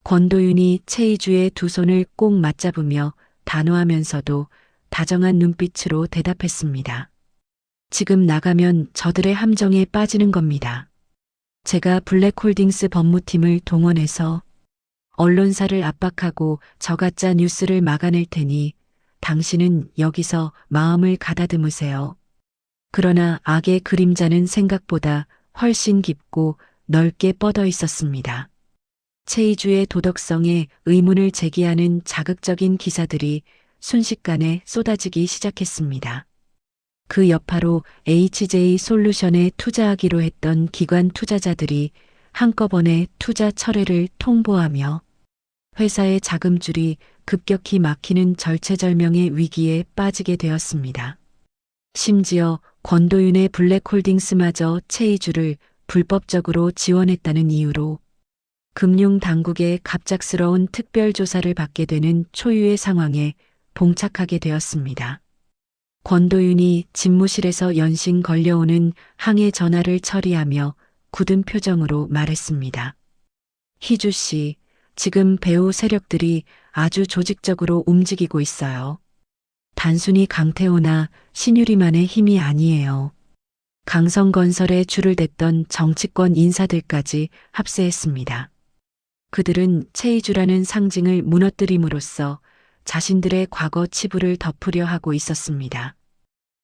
권도윤이 최희주의 두 손을 꼭 맞잡으며 단호하면서도 다정한 눈빛으로 대답했습니다. 지금 나가면 저들의 함정에 빠지는 겁니다. 제가 블랙홀딩스 법무팀을 동원해서 언론사를 압박하고 저가짜 뉴스를 막아낼 테니 당신은 여기서 마음을 가다듬으세요. 그러나 악의 그림자는 생각보다 훨씬 깊고 넓게 뻗어 있었습니다. 최희주의 도덕성에 의문을 제기하는 자극적인 기사들이 순식간에 쏟아지기 시작했습니다. 그 여파로 HJ 솔루션에 투자하기로 했던 기관 투자자들이 한꺼번에 투자 철회를 통보하며 회사의 자금줄이 급격히 막히는 절체절명의 위기에 빠지게 되었습니다. 심지어 권도윤의 블랙홀딩스마저 최희주를 불법적으로 지원했다는 이유로 금융당국의 갑작스러운 특별조사를 받게 되는 초유의 상황에 봉착하게 되었습니다. 권도윤이 집무실에서 연신 걸려오는 항해 전화를 처리하며 굳은 표정으로 말했습니다. 희주 씨, 지금 배후 세력들이 아주 조직적으로 움직이고 있어요. 단순히 강태호나 신유리만의 힘이 아니에요. 강성건설에 줄을 댔던 정치권 인사들까지 합세했습니다. 그들은 최희주라는 상징을 무너뜨림으로써 자신들의 과거 치부를 덮으려 하고 있었습니다.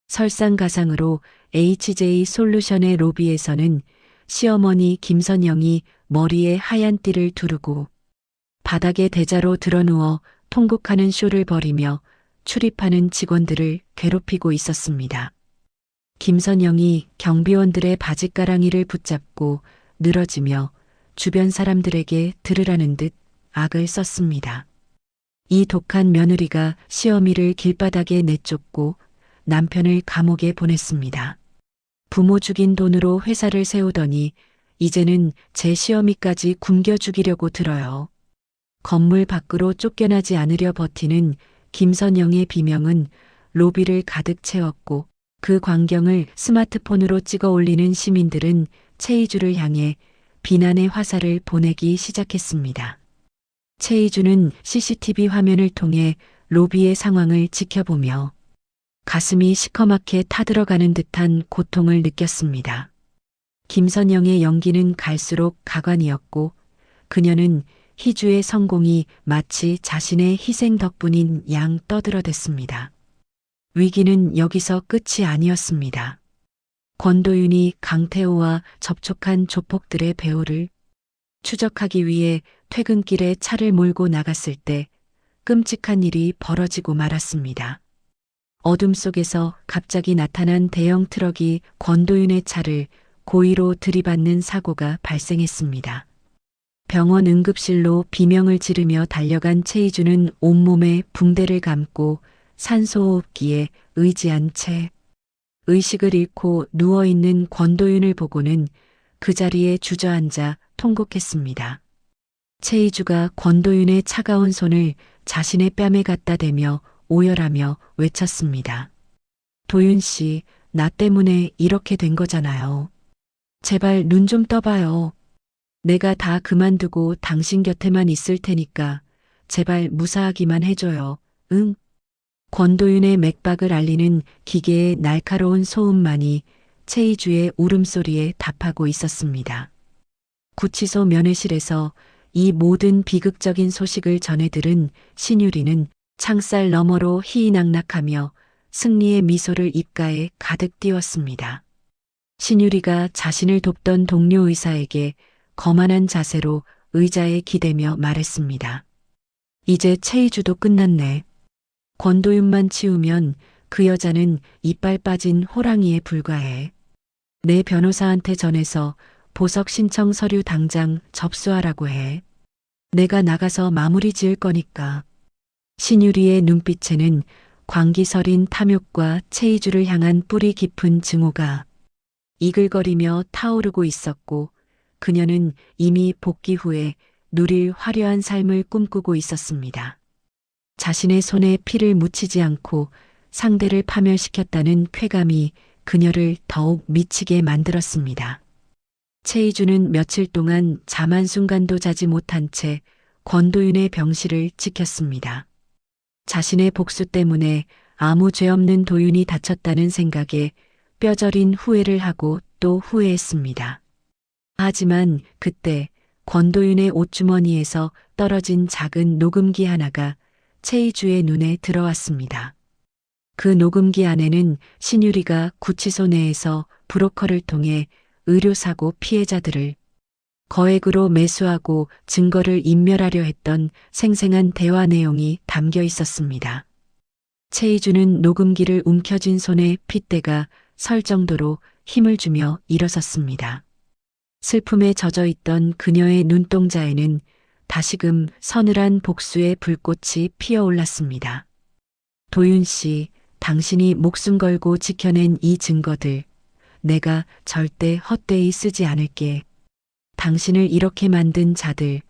설상가상으로 HJ 솔루션의 로비에서는 시어머니 김선영이 머리에 하얀 띠를 두르고 바닥에 대자로 드러누워 통곡하는 쇼를 벌이며 출입하는 직원들을 괴롭히고 있었습니다. 김선영이 경비원들의 바짓가랑이를 붙잡고 늘어지며 주변 사람들에게 들으라는 듯 악을 썼습니다. 이 독한 며느리가 시어미를 길바닥에 내쫓고 남편을 감옥에 보냈습니다. 부모 죽인 돈으로 회사를 세우더니 이제는 제 시어미까지 굶겨 죽이려고 들어요. 건물 밖으로 쫓겨나지 않으려 버티는 김선영의 비명은 로비를 가득 채웠고 그 광경을 스마트폰으로 찍어 올리는 시민들은 최희주를 향해 비난의 화살을 보내기 시작했습니다. 최희주는 CCTV 화면을 통해 로비의 상황을 지켜보며 가슴이 시커멓게 타들어가는 듯한 고통을 느꼈습니다. 김선영의 연기는 갈수록 가관이었고 그녀는 희주의 성공이 마치 자신의 희생 덕분인 양 떠들어댔습니다. 위기는 여기서 끝이 아니었습니다. 권도윤이 강태호와 접촉한 조폭들의 배후를 추적하기 위해 퇴근길에 차를 몰고 나갔을 때 끔찍한 일이 벌어지고 말았습니다. 어둠 속에서 갑자기 나타난 대형 트럭이 권도윤의 차를 고의로 들이받는 사고가 발생했습니다. 병원 응급실로 비명을 지르며 달려간 최희주는 온몸에 붕대를 감고 산소호흡기에 의지한 채 의식을 잃고 누워있는 권도윤을 보고는 그 자리에 주저앉아 통곡했습니다. 최희주가 권도윤의 차가운 손을 자신의 뺨에 갖다 대며 오열하며 외쳤습니다. 도윤 씨, 나 때문에 이렇게 된 거잖아요. 제발 눈 좀 떠봐요. 내가 다 그만두고 당신 곁에만 있을 테니까 제발 무사하기만 해줘요. 응? 권도윤의 맥박을 알리는 기계의 날카로운 소음만이 최희주의 울음소리에 답하고 있었습니다. 구치소 면회실에서 이 모든 비극적인 소식을 전해 들은 신유리는 창살 너머로 희희낙낙하며 승리의 미소를 입가에 가득 띄웠습니다. 신유리가 자신을 돕던 동료 의사에게 거만한 자세로 의자에 기대며 말했습니다. 이제 최희주도 끝났네. 권도윤만 치우면 그 여자는 이빨 빠진 호랑이에 불과해. 내 변호사한테 전해서 보석 신청 서류 당장 접수하라고 해. 내가 나가서 마무리 지을 거니까. 신유리의 눈빛에는 광기서린 탐욕과 최희주를 향한 뿌리 깊은 증오가 이글거리며 타오르고 있었고 그녀는 이미 복귀 후에 누릴 화려한 삶을 꿈꾸고 있었습니다. 자신의 손에 피를 묻히지 않고 상대를 파멸시켰다는 쾌감이 그녀를 더욱 미치게 만들었습니다. 최희주는 며칠 동안 잠 한순간도 자지 못한 채 권도윤의 병실을 지켰습니다. 자신의 복수 때문에 아무 죄 없는 도윤이 다쳤다는 생각에 뼈저린 후회를 하고 또 후회했습니다. 하지만 그때 권도윤의 옷주머니에서 떨어진 작은 녹음기 하나가 최희주의 눈에 들어왔습니다. 그 녹음기 안에는 신유리가 구치소 내에서 브로커를 통해 의료사고 피해자들을 거액으로 매수하고 증거를 인멸하려 했던 생생한 대화 내용이 담겨 있었습니다. 최희주는 녹음기를 움켜쥔 손에 핏대가 설 정도로 힘을 주며 일어섰습니다. 슬픔에 젖어 있던 그녀의 눈동자에는 다시금 서늘한 복수의 불꽃이 피어올랐습니다. 도윤 씨, 당신이 목숨 걸고 지켜낸 이 증거들, 내가 절대 헛되이 쓰지 않을게. 당신을 이렇게 만든 자들,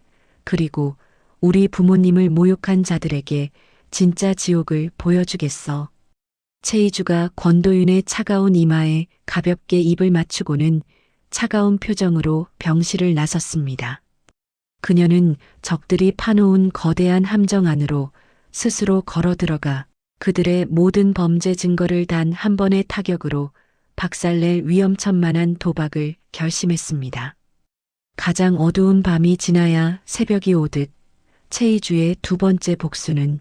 그리고 우리 부모님을 모욕한 자들에게 진짜 지옥을 보여주겠어. 최희주가 권도윤의 차가운 이마에 가볍게 입을 맞추고는 차가운 표정으로 병실을 나섰습니다. 그녀는 적들이 파놓은 거대한 함정 안으로 스스로 걸어 들어가 그들의 모든 범죄 증거를 단 한 번의 타격으로 박살낼 위험천만한 도박을 결심했습니다. 가장 어두운 밤이 지나야 새벽이 오듯 최희주의 두 번째 복수는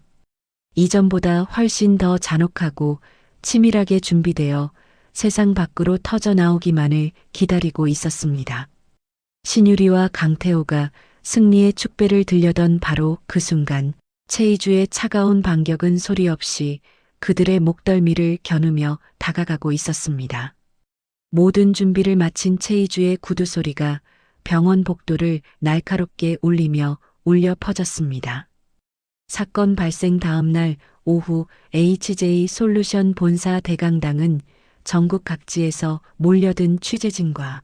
이전보다 훨씬 더 잔혹하고 치밀하게 준비되어 세상 밖으로 터져 나오기만을 기다리고 있었습니다. 신유리와 강태호가 승리의 축배를 들려던 바로 그 순간 최희주의 차가운 반격은 소리 없이 그들의 목덜미를 겨누며 다가가고 있었습니다. 모든 준비를 마친 최희주의 구두 소리가 병원 복도를 날카롭게 울리며 울려 퍼졌습니다. 사건 발생 다음 날 오후 HJ 솔루션 본사 대강당은 전국 각지에서 몰려든 취재진과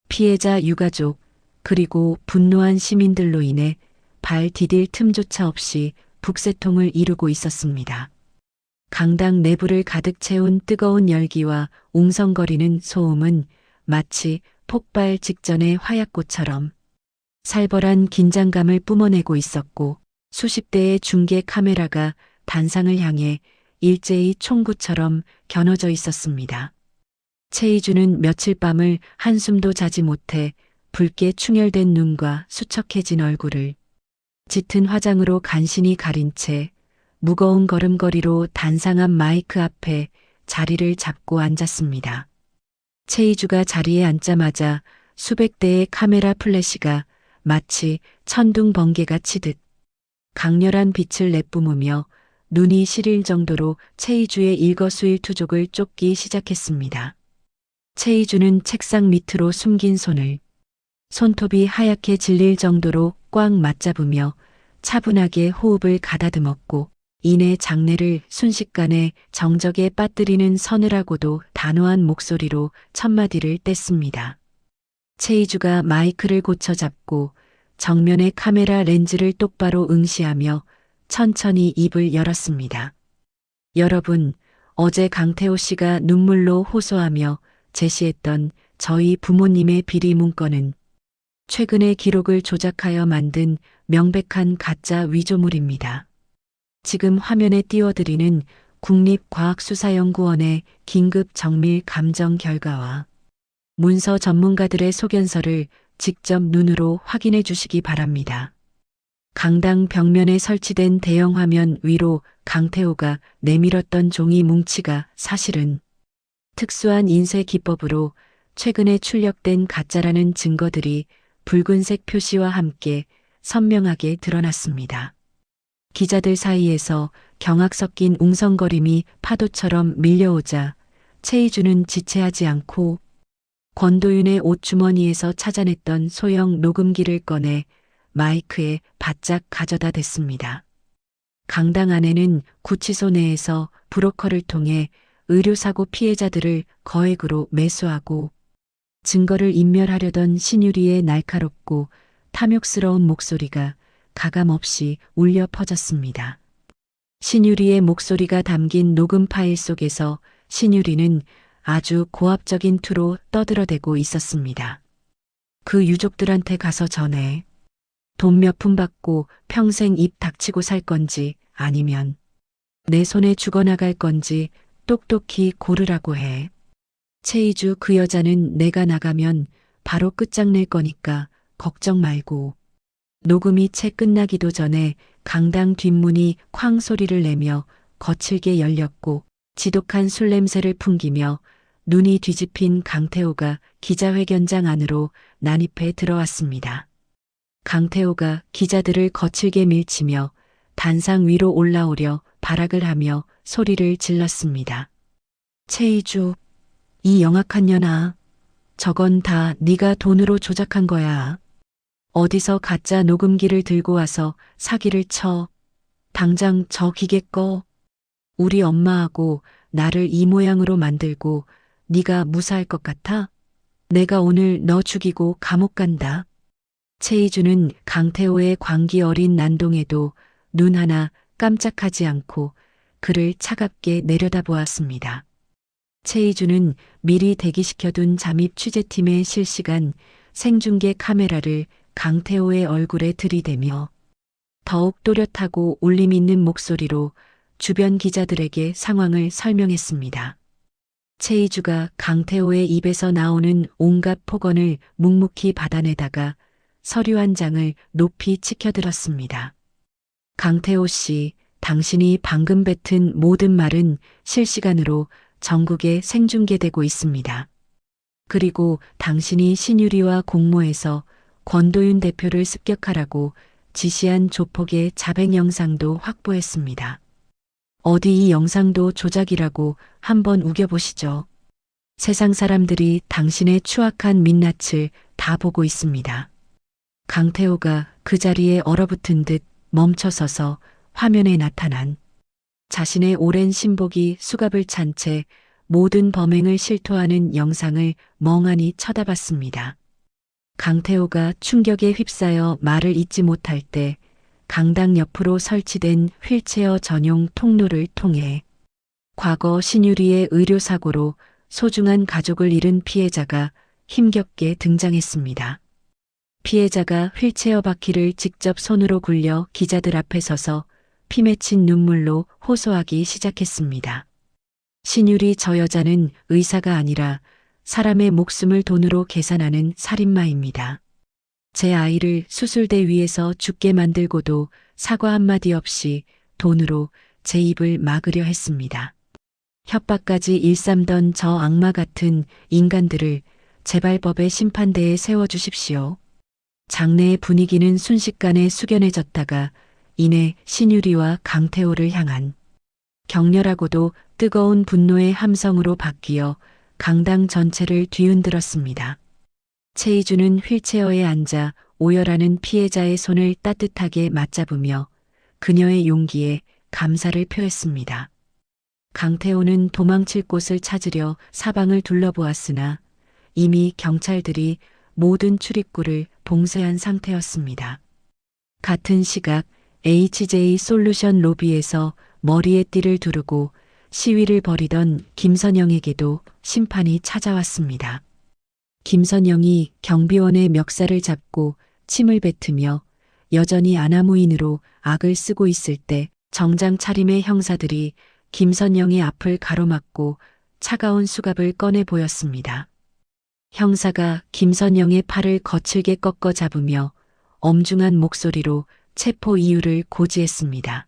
피해자 유가족 그리고 분노한 시민들로 인해 발 디딜 틈조차 없이 북새통을 이루고 있었습니다. 강당 내부를 가득 채운 뜨거운 열기와 웅성거리는 소음은 마치 폭발 직전의 화약고처럼 살벌한 긴장감을 뿜어내고 있었고 수십 대의 중계 카메라가 단상을 향해 일제히 총구처럼 겨눠져 있었습니다. 최희주는 며칠 밤을 한숨도 자지 못해 붉게 충혈된 눈과 수척해진 얼굴을 짙은 화장으로 간신히 가린 채 무거운 걸음걸이로 단상한 마이크 앞에 자리를 잡고 앉았습니다. 최희주가 자리에 앉자마자 수백 대의 카메라 플래시가 마치 천둥 번개가 치듯 강렬한 빛을 내뿜으며 눈이 시릴 정도로 최희주의 일거수일투족을 쫓기 시작했습니다. 최희주는 책상 밑으로 숨긴 손을 손톱이 하얗게 질릴 정도로 꽉 맞잡으며 차분하게 호흡을 가다듬었고 이내 장내를 순식간에 정적에 빠뜨리는 서늘하고도 단호한 목소리로 첫마디를 뗐습니다. 최희주가 마이크를 고쳐 잡고 정면의 카메라 렌즈를 똑바로 응시하며 천천히 입을 열었습니다. 여러분, 어제 강태호 씨가 눈물로 호소하며 제시했던 저희 부모님의 비리 문건은 최근의 기록을 조작하여 만든 명백한 가짜 위조물입니다. 지금 화면에 띄워드리는 국립과학수사연구원의 긴급 정밀 감정 결과와 문서 전문가들의 소견서를 직접 눈으로 확인해 주시기 바랍니다. 강당 벽면에 설치된 대형 화면 위로 강태호가 내밀었던 종이 뭉치가 사실은 특수한 인쇄 기법으로 최근에 출력된 가짜라는 증거들이 붉은색 표시와 함께 선명하게 드러났습니다. 기자들 사이에서 경악 섞인 웅성거림이 파도처럼 밀려오자 최희주는 지체하지 않고 권도윤의 옷주머니에서 찾아냈던 소형 녹음기를 꺼내 마이크에 바짝 가져다 댔습니다. 강당 안에는 구치소 내에서 브로커를 통해 의료사고 피해자들을 거액으로 매수하고 증거를 인멸하려던 신유리의 날카롭고 탐욕스러운 목소리가 가감없이 울려 퍼졌습니다. 신유리의 목소리가 담긴 녹음 파일 속에서 신유리는 아주 고압적인 투로 떠들어대고 있었습니다. 그 유족들한테 가서 전해. 돈 몇 푼 받고 평생 입 닥치고 살 건지 아니면 내 손에 죽어나갈 건지 똑똑히 고르라고 해. 최희주 그 여자는 내가 나가면 바로 끝장낼 거니까 걱정 말고. 녹음이 채 끝나기도 전에 강당 뒷문이 쾅 소리를 내며 거칠게 열렸고 지독한 술 냄새를 풍기며 눈이 뒤집힌 강태호가 기자회견장 안으로 난입해 들어왔습니다. 강태호가 기자들을 거칠게 밀치며 단상 위로 올라오려 발악을 하며 소리를 질렀습니다. 최희주, 이 영악한 년아, 저건 다 네가 돈으로 조작한 거야. 어디서 가짜 녹음기를 들고 와서 사기를 쳐. 당장 저 기계 꺼. 우리 엄마하고 나를 이 모양으로 만들고 네가 무사할 것 같아? 내가 오늘 너 죽이고 감옥 간다. 최희주는 강태호의 광기 어린 난동에도 눈 하나 깜짝하지 않고 그를 차갑게 내려다보았습니다. 최희주는 미리 대기시켜둔 잠입 취재팀의 실시간 생중계 카메라를 강태호의 얼굴에 들이대며 더욱 또렷하고 울림 있는 목소리로 주변 기자들에게 상황을 설명했습니다. 최희주가 강태호의 입에서 나오는 온갖 폭언을 묵묵히 받아내다가 서류 한 장을 높이 치켜들었습니다. 강태호 씨, 당신이 방금 뱉은 모든 말은 실시간으로 전국에 생중계되고 있습니다. 그리고 당신이 신유리와 공모해서 권도윤 대표를 습격하라고 지시한 조폭의 자백 영상도 확보했습니다. 어디 이 영상도 조작이라고 한번 우겨보시죠. 세상 사람들이 당신의 추악한 민낯을 다 보고 있습니다. 강태호가 그 자리에 얼어붙은 듯 멈춰서서 화면에 나타난 자신의 오랜 신복이 수갑을 찬 채 모든 범행을 실토하는 영상을 멍하니 쳐다봤습니다. 강태호가 충격에 휩싸여 말을 잇지 못할 때 강당 옆으로 설치된 휠체어 전용 통로를 통해 과거 신유리의 의료사고로 소중한 가족을 잃은 피해자가 힘겹게 등장했습니다. 피해자가 휠체어 바퀴를 직접 손으로 굴려 기자들 앞에 서서 피 맺힌 눈물로 호소하기 시작했습니다. 신유리 저 여자는 의사가 아니라 사람의 목숨을 돈으로 계산하는 살인마입니다. 제 아이를 수술대 위에서 죽게 만들고도 사과 한마디 없이 돈으로 제 입을 막으려 했습니다. 협박까지 일삼던 저 악마 같은 인간들을 제발 법의 심판대에 세워주십시오. 장내의 분위기는 순식간에 숙연해졌다가 이내 신유리와 강태호를 향한 격렬하고도 뜨거운 분노의 함성으로 바뀌어 강당 전체를 뒤흔들었습니다. 최희주는 휠체어에 앉아 오열하는 피해자의 손을 따뜻하게 맞잡으며 그녀의 용기에 감사를 표했습니다. 강태호는 도망칠 곳을 찾으려 사방을 둘러보았으나 이미 경찰들이 모든 출입구를 봉쇄한 상태였습니다. 같은 시각 HJ 솔루션 로비에서 머리에 띠를 두르고 시위를 벌이던 김선영에게도 심판이 찾아왔습니다. 김선영이 경비원의 멱살을 잡고 침을 뱉으며 여전히 아나무인으로 악을 쓰고 있을 때 정장 차림의 형사들이 김선영의 앞을 가로막고 차가운 수갑을 꺼내 보였습니다. 형사가 김선영의 팔을 거칠게 꺾어 잡으며 엄중한 목소리로 체포 이유를 고지했습니다.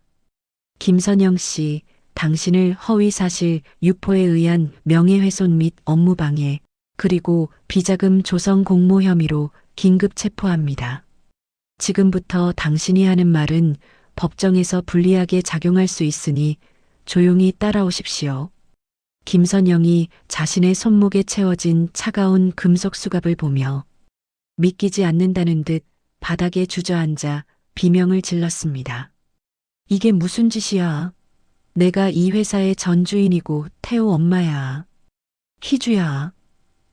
김선영 씨, 당신을 허위사실 유포에 의한 명예훼손 및 업무방해, 그리고 비자금 조성 공모 혐의로 긴급 체포합니다. 지금부터 당신이 하는 말은 법정에서 불리하게 작용할 수 있으니 조용히 따라오십시오. 김선영이 자신의 손목에 채워진 차가운 금속 수갑을 보며 믿기지 않는다는 듯 바닥에 주저앉아 비명을 질렀습니다. 이게 무슨 짓이야? 내가 이 회사의 전주인이고 태호 엄마야. 희주야,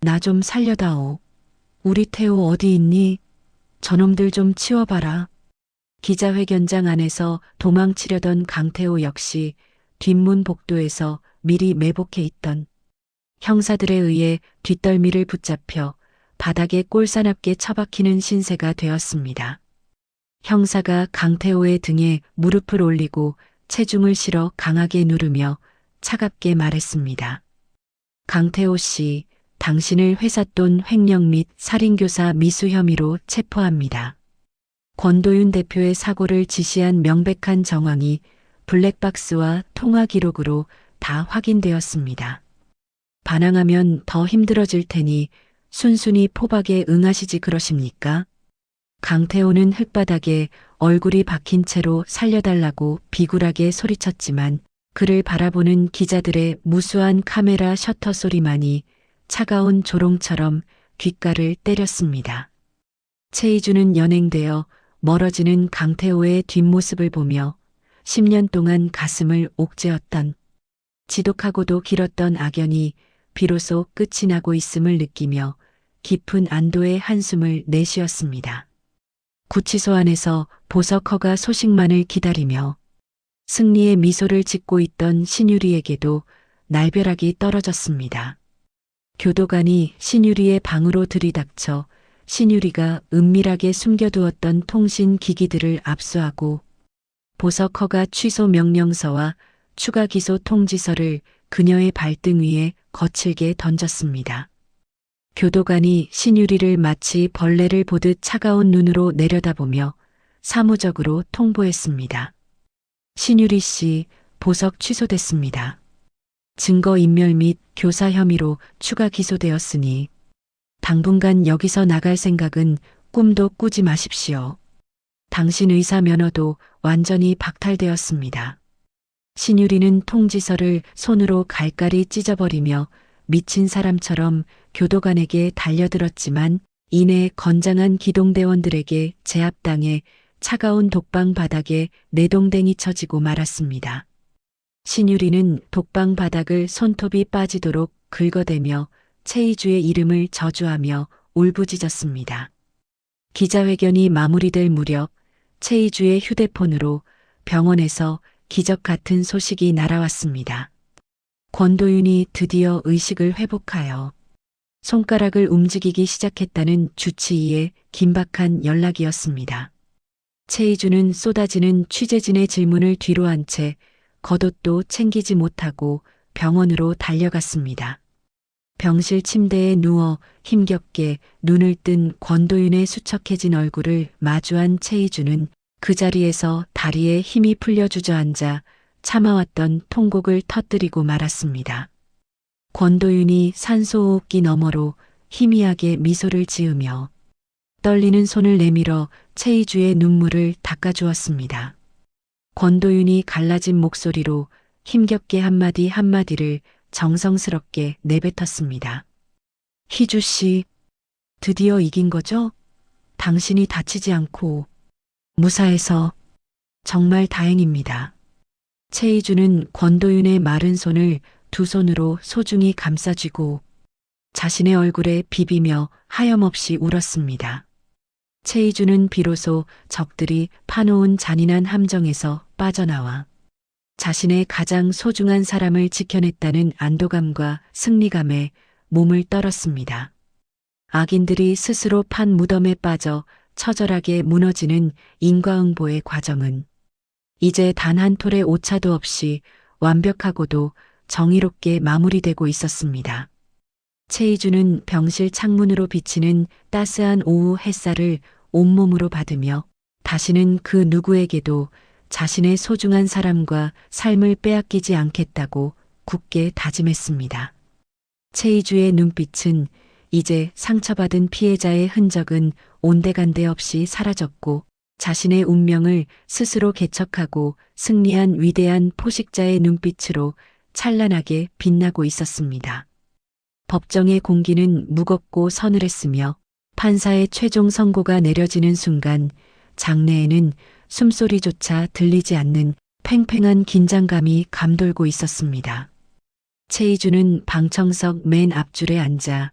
나 좀 살려다오. 우리 태호 어디 있니? 저놈들 좀 치워봐라. 기자회견장 안에서 도망치려던 강태호 역시 뒷문 복도에서 미리 매복해 있던 형사들에 의해 뒷덜미를 붙잡혀 바닥에 꼴사납게 처박히는 신세가 되었습니다. 형사가 강태호의 등에 무릎을 올리고 체중을 실어 강하게 누르며 차갑게 말했습니다. 강태호 씨, 당신을 회삿돈 횡령 및 살인교사 미수 혐의로 체포합니다. 권도윤 대표의 사고를 지시한 명백한 정황이 블랙박스와 통화 기록으로 다 확인되었습니다. 반항하면 더 힘들어질 테니 순순히 포박에 응하시지 그러십니까? 강태호는 흙바닥에 얼굴이 박힌 채로 살려달라고 비굴하게 소리쳤지만 그를 바라보는 기자들의 무수한 카메라 셔터 소리만이 차가운 조롱처럼 귓가를 때렸습니다. 최희주는 연행되어 멀어지는 강태호의 뒷모습을 보며 10년 동안 가슴을 옥죄었던 지독하고도 길었던 악연이 비로소 끝이 나고 있음을 느끼며 깊은 안도의 한숨을 내쉬었습니다. 구치소 안에서 보석허가 소식만을 기다리며 승리의 미소를 짓고 있던 신유리에게도 날벼락이 떨어졌습니다. 교도관이 신유리의 방으로 들이닥쳐 신유리가 은밀하게 숨겨두었던 통신 기기들을 압수하고 보석허가 취소 명령서와 추가 기소 통지서를 그녀의 발등 위에 거칠게 던졌습니다. 교도관이 신유리를 마치 벌레를 보듯 차가운 눈으로 내려다보며 사무적으로 통보했습니다. 신유리 씨, 보석 취소됐습니다. 증거인멸 및 교사 혐의로 추가 기소되었으니 당분간 여기서 나갈 생각은 꿈도 꾸지 마십시오. 당신 의사 면허도 완전히 박탈되었습니다. 신유리는 통지서를 손으로 갈갈이 찢어버리며 미친 사람처럼 교도관에게 달려들었지만 이내 건장한 기동대원들에게 제압당해 차가운 독방 바닥에 내동댕이 쳐지고 말았습니다. 신유리는 독방 바닥을 손톱이 빠지도록 긁어대며 최희주의 이름을 저주하며 울부짖었습니다. 기자회견이 마무리될 무렵 최희주의 휴대폰으로 병원에서 기적 같은 소식이 날아왔습니다. 권도윤이 드디어 의식을 회복하여 손가락을 움직이기 시작했다는 주치의의 긴박한 연락이었습니다. 최희주는 쏟아지는 취재진의 질문을 뒤로 한 채 겉옷도 챙기지 못하고 병원으로 달려갔습니다. 병실 침대에 누워 힘겹게 눈을 뜬 권도윤의 수척해진 얼굴을 마주한 최희주는 그 자리에서 다리에 힘이 풀려 주저앉아 참아왔던 통곡을 터뜨리고 말았습니다. 권도윤이 산소호흡기 너머로 희미하게 미소를 지으며 떨리는 손을 내밀어 최희주의 눈물을 닦아주었습니다. 권도윤이 갈라진 목소리로 힘겹게 한마디 한마디를 정성스럽게 내뱉었습니다. 희주 씨, 드디어 이긴 거죠? 당신이 다치지 않고 무사해서 정말 다행입니다. 최희주는 권도윤의 마른 손을 두 손으로 소중히 감싸쥐고 자신의 얼굴에 비비며 하염없이 울었습니다. 최희주는 비로소 적들이 파놓은 잔인한 함정에서 빠져나와 자신의 가장 소중한 사람을 지켜냈다는 안도감과 승리감에 몸을 떨었습니다. 악인들이 스스로 판 무덤에 빠져 처절하게 무너지는 인과응보의 과정은 이제 단 한 톨의 오차도 없이 완벽하고도 정의롭게 마무리되고 있었습니다. 최희주는 병실 창문으로 비치는 따스한 오후 햇살을 온몸으로 받으며 다시는 그 누구에게도 자신의 소중한 사람과 삶을 빼앗기지 않겠다고 굳게 다짐했습니다. 최희주의 눈빛은 이제 상처받은 피해자의 흔적은 온데간데 없이 사라졌고 자신의 운명을 스스로 개척하고 승리한 위대한 포식자의 눈빛으로 찬란하게 빛나고 있었습니다. 법정의 공기는 무겁고 서늘했으며 판사의 최종 선고가 내려지는 순간 장내에는 숨소리조차 들리지 않는 팽팽한 긴장감이 감돌고 있었습니다. 최희주는 방청석 맨 앞줄에 앉아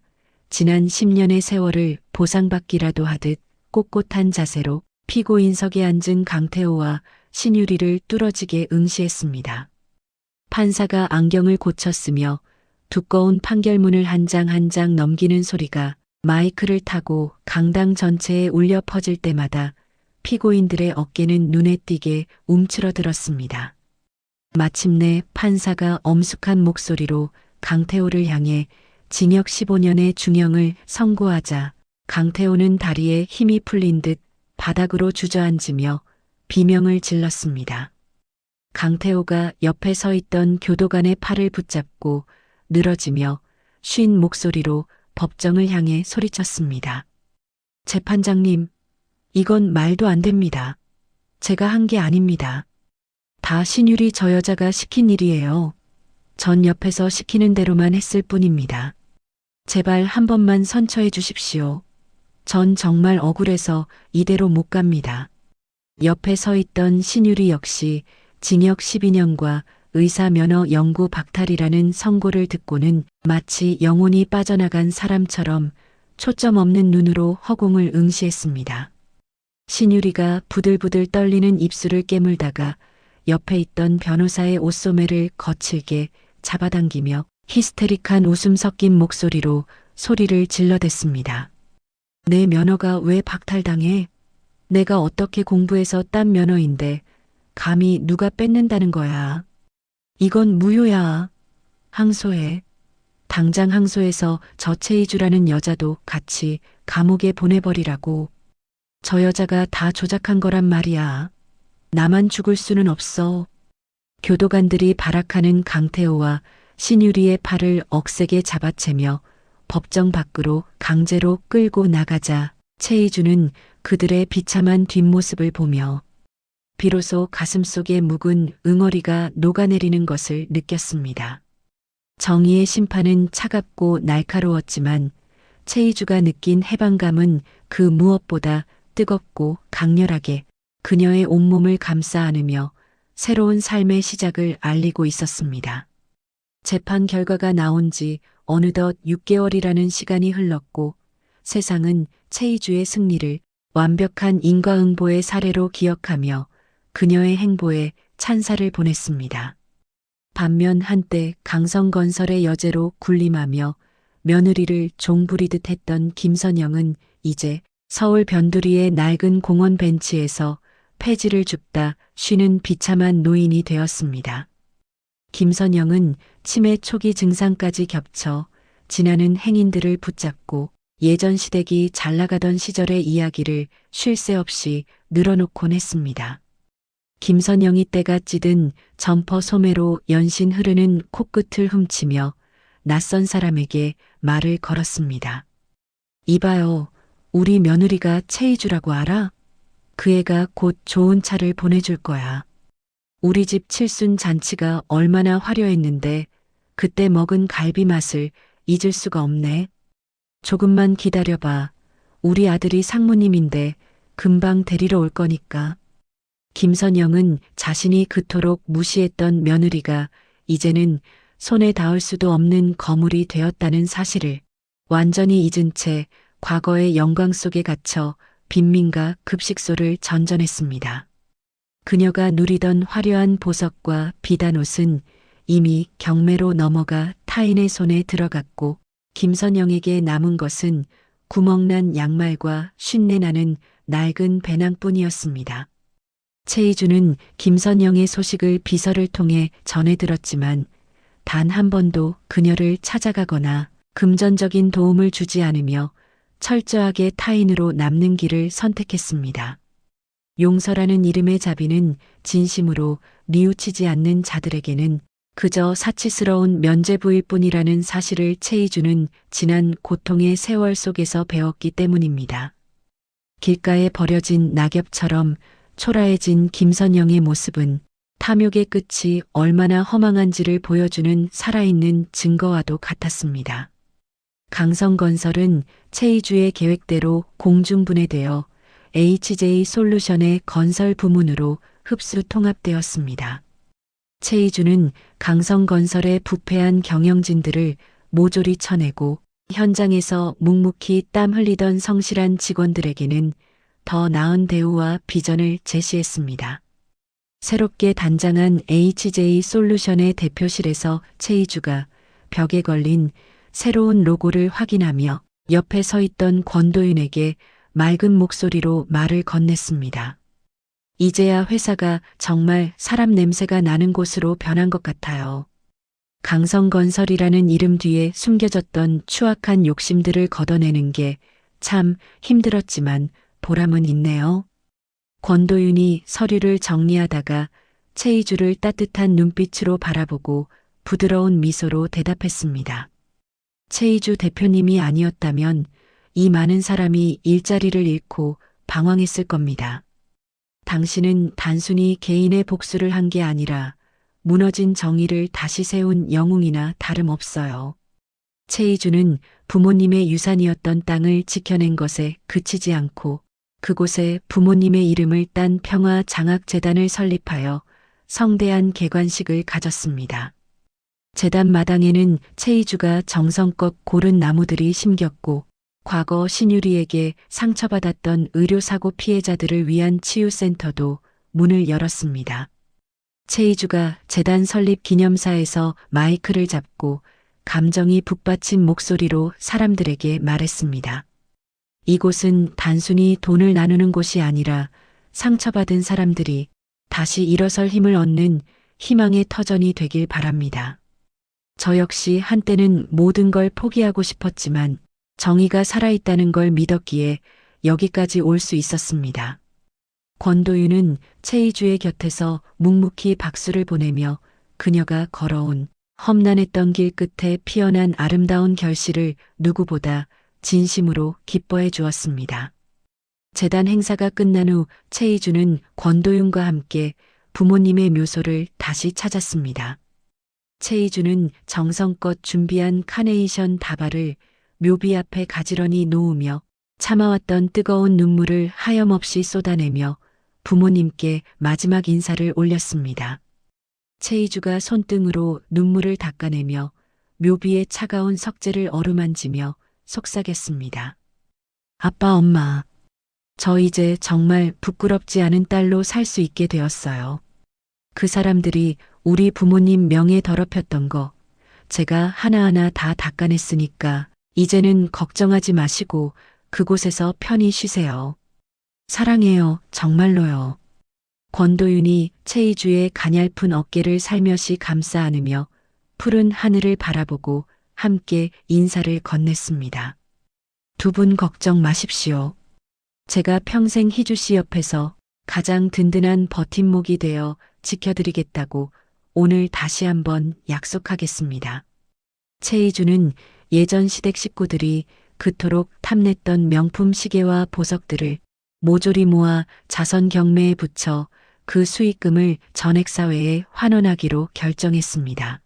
지난 10년의 세월을 보상받기라도 하듯 꼿꼿한 자세로 피고인석에 앉은 강태호와 신유리를 뚫어지게 응시했습니다. 판사가 안경을 고쳤으며 두꺼운 판결문을 한 장 한 장 넘기는 소리가 마이크를 타고 강당 전체에 울려 퍼질 때마다 피고인들의 어깨는 눈에 띄게 움츠러들었습니다. 마침내 판사가 엄숙한 목소리로 강태호를 향해 징역 15년의 중형을 선고하자 강태호는 다리에 힘이 풀린 듯 바닥으로 주저앉으며 비명을 질렀습니다. 강태호가 옆에 서 있던 교도관의 팔을 붙잡고 늘어지며 쉰 목소리로 법정을 향해 소리쳤습니다. 재판장님, 이건 말도 안 됩니다. 제가 한 게 아닙니다. 다 신유리 저 여자가 시킨 일이에요. 전 옆에서 시키는 대로만 했을 뿐입니다. 제발 한 번만 선처해 주십시오. 전 정말 억울해서 이대로 못 갑니다. 옆에 서 있던 신유리 역시 징역 12년과 의사 면허 영구 박탈이라는 선고를 듣고는 마치 영혼이 빠져나간 사람처럼 초점 없는 눈으로 허공을 응시했습니다. 신유리가 부들부들 떨리는 입술을 깨물다가 옆에 있던 변호사의 옷소매를 거칠게 잡아당기며 히스테릭한 웃음 섞인 목소리로 소리를 질러댔습니다. 내 면허가 왜 박탈당해? 내가 어떻게 공부해서 딴 면허인데 감히 누가 뺏는다는 거야. 이건 무효야. 항소해. 당장 항소해서 저 최희주라는 여자도 같이 감옥에 보내버리라고. 저 여자가 다 조작한 거란 말이야. 나만 죽을 수는 없어. 교도관들이 발악하는 강태호와 신유리의 팔을 억세게 잡아채며 법정 밖으로 강제로 끌고 나가자 최희주는 그들의 비참한 뒷모습을 보며 비로소 가슴속에 묵은 응어리가 녹아내리는 것을 느꼈습니다. 정의의 심판은 차갑고 날카로웠지만 최희주가 느낀 해방감은 그 무엇보다 뜨겁고 강렬하게 그녀의 온몸을 감싸 안으며 새로운 삶의 시작을 알리고 있었습니다. 재판 결과가 나온 지 어느덧 6개월이라는 시간이 흘렀고 세상은 최희주의 승리를 완벽한 인과응보의 사례로 기억하며 그녀의 행보에 찬사를 보냈습니다. 반면 한때 강성건설의 여제로 군림하며 며느리를 종부리듯 했던 김선영은 이제 서울 변두리의 낡은 공원 벤치에서 폐지를 줍다 쉬는 비참한 노인이 되었습니다. 김선영은 치매 초기 증상까지 겹쳐 지나는 행인들을 붙잡고 예전 시댁이 잘나가던 시절의 이야기를 쉴 새 없이 늘어놓곤 했습니다. 김선영이 때가 찌든 점퍼 소매로 연신 흐르는 코끝을 훔치며 낯선 사람에게 말을 걸었습니다. 이봐요, 우리 며느리가 최희주라고 알아? 그 애가 곧 좋은 차를 보내줄 거야. 우리 집 칠순 잔치가 얼마나 화려했는데 그때 먹은 갈비 맛을 잊을 수가 없네. 조금만 기다려봐. 우리 아들이 상무님인데 금방 데리러 올 거니까. 김선영은 자신이 그토록 무시했던 며느리가 이제는 손에 닿을 수도 없는 거물이 되었다는 사실을 완전히 잊은 채 과거의 영광 속에 갇혀 빈민가 급식소를 전전했습니다. 그녀가 누리던 화려한 보석과 비단 옷은 이미 경매로 넘어가 타인의 손에 들어갔고 김선영에게 남은 것은 구멍난 양말과 쉰내나는 낡은 배낭뿐이었습니다. 최희주는 김선영의 소식을 비서를 통해 전해 들었지만 단 한 번도 그녀를 찾아가거나 금전적인 도움을 주지 않으며 철저하게 타인으로 남는 길을 선택했습니다. 용서라는 이름의 자비는 진심으로 뉘우치지 않는 자들에게는 그저 사치스러운 면죄부일 뿐이라는 사실을 최희주는 지난 고통의 세월 속에서 배웠기 때문입니다. 길가에 버려진 낙엽처럼 초라해진 김선영의 모습은 탐욕의 끝이 얼마나 허망한지를 보여주는 살아있는 증거와도 같았습니다. 강성건설은 최희주의 계획대로 공중분해되어 HJ솔루션의 건설 부문으로 흡수 통합되었습니다. 최희주는 강성건설의 부패한 경영진들을 모조리 쳐내고 현장에서 묵묵히 땀 흘리던 성실한 직원들에게는 더 나은 대우와 비전을 제시했습니다. 새롭게 단장한 HJ솔루션의 대표실에서 최희주가 벽에 걸린 새로운 로고를 확인하며 옆에 서 있던 권도윤에게 맑은 목소리로 말을 건넸습니다. 이제야 회사가 정말 사람 냄새가 나는 곳으로 변한 것 같아요. 강성건설이라는 이름 뒤에 숨겨졌던 추악한 욕심들을 걷어내는 게 참 힘들었지만 보람은 있네요. 권도윤이 서류를 정리하다가 최희주를 따뜻한 눈빛으로 바라보고 부드러운 미소로 대답했습니다. 최희주 대표님이 아니었다면 이 많은 사람이 일자리를 잃고 방황했을 겁니다. 당신은 단순히 개인의 복수를 한 게 아니라 무너진 정의를 다시 세운 영웅이나 다름없어요. 최희주는 부모님의 유산이었던 땅을 지켜낸 것에 그치지 않고 그곳에 부모님의 이름을 딴 평화장학재단을 설립하여 성대한 개관식을 가졌습니다. 재단 마당에는 최희주가 정성껏 고른 나무들이 심겼고 과거 신유리에게 상처받았던 의료사고 피해자들을 위한 치유센터도 문을 열었습니다. 최희주가 재단 설립 기념사에서 마이크를 잡고 감정이 북받친 목소리로 사람들에게 말했습니다. 이곳은 단순히 돈을 나누는 곳이 아니라 상처받은 사람들이 다시 일어설 힘을 얻는 희망의 터전이 되길 바랍니다. 저 역시 한때는 모든 걸 포기하고 싶었지만 정의가 살아있다는 걸 믿었기에 여기까지 올 수 있었습니다. 권도윤은 최희주의 곁에서 묵묵히 박수를 보내며 그녀가 걸어온 험난했던 길 끝에 피어난 아름다운 결실을 누구보다 진심으로 기뻐해 주었습니다. 재단 행사가 끝난 후 최희주는 권도윤과 함께 부모님의 묘소를 다시 찾았습니다. 최희주는 정성껏 준비한 카네이션 다발을 묘비 앞에 가지런히 놓으며 참아왔던 뜨거운 눈물을 하염없이 쏟아내며 부모님께 마지막 인사를 올렸습니다. 최희주가 손등으로 눈물을 닦아내며 묘비의 차가운 석재를 어루만지며 속삭였습니다. 아빠, 엄마, 저 이제 정말 부끄럽지 않은 딸로 살 수 있게 되었어요. 그 사람들이 우리 부모님 명예 더럽혔던 거 제가 하나하나 다 닦아냈으니까 이제는 걱정하지 마시고 그곳에서 편히 쉬세요. 사랑해요, 정말로요. 권도윤이 최희주의 가냘픈 어깨를 살며시 감싸 안으며 푸른 하늘을 바라보고 함께 인사를 건넸습니다. 두 분 걱정 마십시오. 제가 평생 희주 씨 옆에서 가장 든든한 버팀목이 되어 지켜드리겠다고 오늘 다시 한번 약속하겠습니다. 최희주는 예전 시댁 식구들이 그토록 탐냈던 명품 시계와 보석들을 모조리 모아 자선 경매에 붙여 그 수익금을 전액사회에 환원하기로 결정했습니다.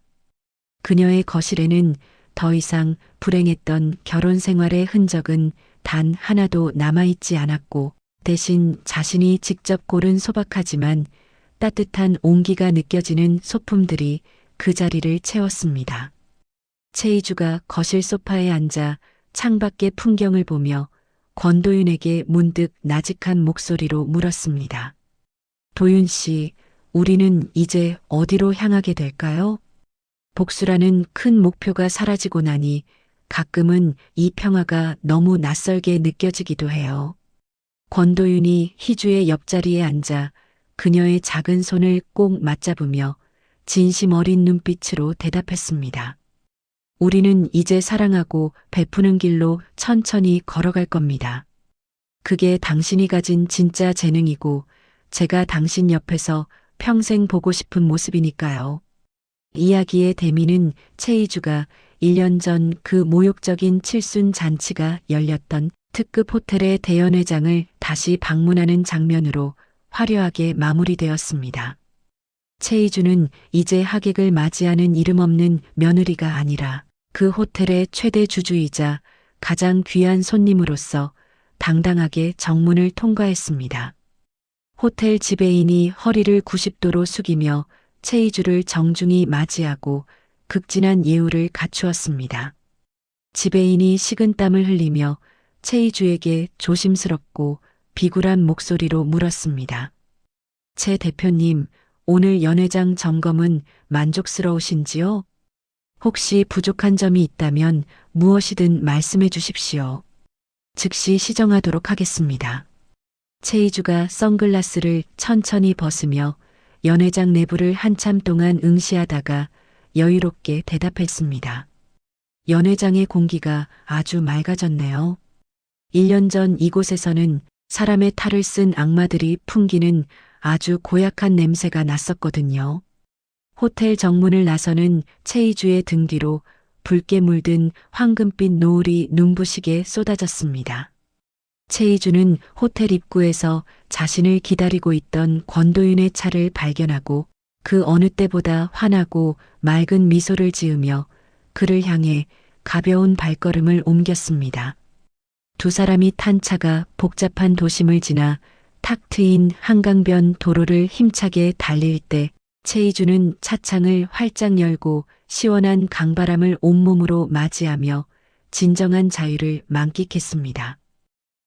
그녀의 거실에는 더 이상 불행했던 결혼 생활의 흔적은 단 하나도 남아있지 않았고 대신 자신이 직접 고른 소박하지만 따뜻한 온기가 느껴지는 소품들이 그 자리를 채웠습니다. 최이주가 거실 소파에 앉아 창밖의 풍경을 보며 권도윤에게 문득 나직한 목소리로 물었습니다. 도윤 씨, 우리는 이제 어디로 향하게 될까요? 복수라는 큰 목표가 사라지고 나니 가끔은 이 평화가 너무 낯설게 느껴지기도 해요. 권도윤이 희주의 옆자리에 앉아 그녀의 작은 손을 꼭 맞잡으며 진심 어린 눈빛으로 대답했습니다. 우리는 이제 사랑하고 베푸는 길로 천천히 걸어갈 겁니다. 그게 당신이 가진 진짜 재능이고 제가 당신 옆에서 평생 보고 싶은 모습이니까요. 이야기의 대미는 최이주가 1년 전 그 모욕적인 칠순 잔치가 열렸던 특급 호텔의 대연회장을 다시 방문하는 장면으로 화려하게 마무리되었습니다. 최이주는 이제 하객을 맞이하는 이름 없는 며느리가 아니라 그 호텔의 최대 주주이자 가장 귀한 손님으로서 당당하게 정문을 통과했습니다. 호텔 지배인이 허리를 90도로 숙이며 최이주를 정중히 맞이하고 극진한 예우를 갖추었습니다. 지배인이 식은땀을 흘리며 최이주에게 조심스럽고 비굴한 목소리로 물었습니다. 최 대표님, 오늘 연회장 점검은 만족스러우신지요? 혹시 부족한 점이 있다면 무엇이든 말씀해 주십시오. 즉시 시정하도록 하겠습니다. 최이주가 선글라스를 천천히 벗으며 연회장 내부를 한참 동안 응시하다가 여유롭게 대답했습니다. 연회장의 공기가 아주 맑아졌네요. 1년 전 이곳에서는 사람의 탈을 쓴 악마들이 풍기는 아주 고약한 냄새가 났었거든요. 호텔 정문을 나서는 최이주의 등 뒤로 붉게 물든 황금빛 노을이 눈부시게 쏟아졌습니다. 최이주는 호텔 입구에서 자신을 기다리고 있던 권도윤의 차를 발견하고 그 어느 때보다 환하고 맑은 미소를 지으며 그를 향해 가벼운 발걸음을 옮겼습니다. 두 사람이 탄 차가 복잡한 도심을 지나 탁 트인 한강변 도로를 힘차게 달릴 때 최이주는 차창을 활짝 열고 시원한 강바람을 온몸으로 맞이하며 진정한 자유를 만끽했습니다.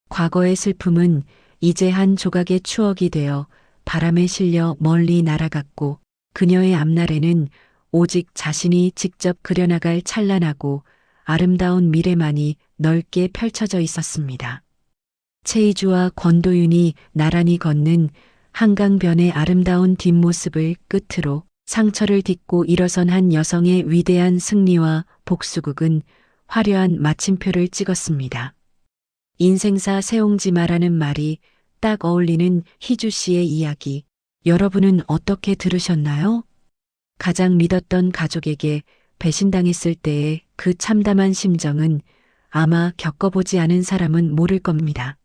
과거의 슬픔은 이제 한 조각의 추억이 되어 바람에 실려 멀리 날아갔고 그녀의 앞날에는 오직 자신이 직접 그려나갈 찬란하고 아름다운 미래만이 넓게 펼쳐져 있었습니다. 최이주와 권도윤이 나란히 걷는 한강변의 아름다운 뒷모습을 끝으로 상처를 딛고 일어선 한 여성의 위대한 승리와 복수극은 화려한 마침표를 찍었습니다. 인생사 세옹지마라는 말이 딱 어울리는 희주 씨의 이야기. 여러분은 어떻게 들으셨나요? 가장 믿었던 가족에게 배신당했을 때의 그 참담한 심정은 아마 겪어보지 않은 사람은 모를 겁니다.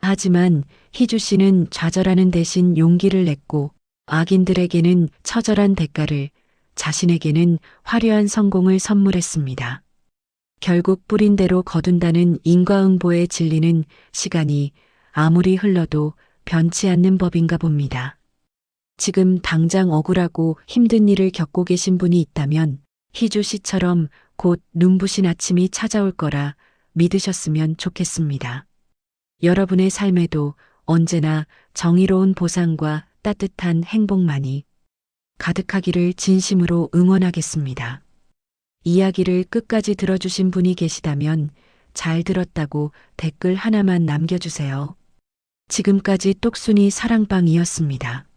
하지만 희주 씨는 좌절하는 대신 용기를 냈고 악인들에게는 처절한 대가를, 자신에게는 화려한 성공을 선물했습니다. 결국 뿌린 대로 거둔다는 인과응보의 진리는 시간이 아무리 흘러도 변치 않는 법인가 봅니다. 지금 당장 억울하고 힘든 일을 겪고 계신 분이 있다면 희주 씨처럼 곧 눈부신 아침이 찾아올 거라 믿으셨으면 좋겠습니다. 여러분의 삶에도 언제나 정의로운 보상과 따뜻한 행복만이 가득하기를 진심으로 응원하겠습니다. 이야기를 끝까지 들어주신 분이 계시다면 잘 들었다고 댓글 하나만 남겨주세요. 지금까지 똑순이 사랑방이었습니다.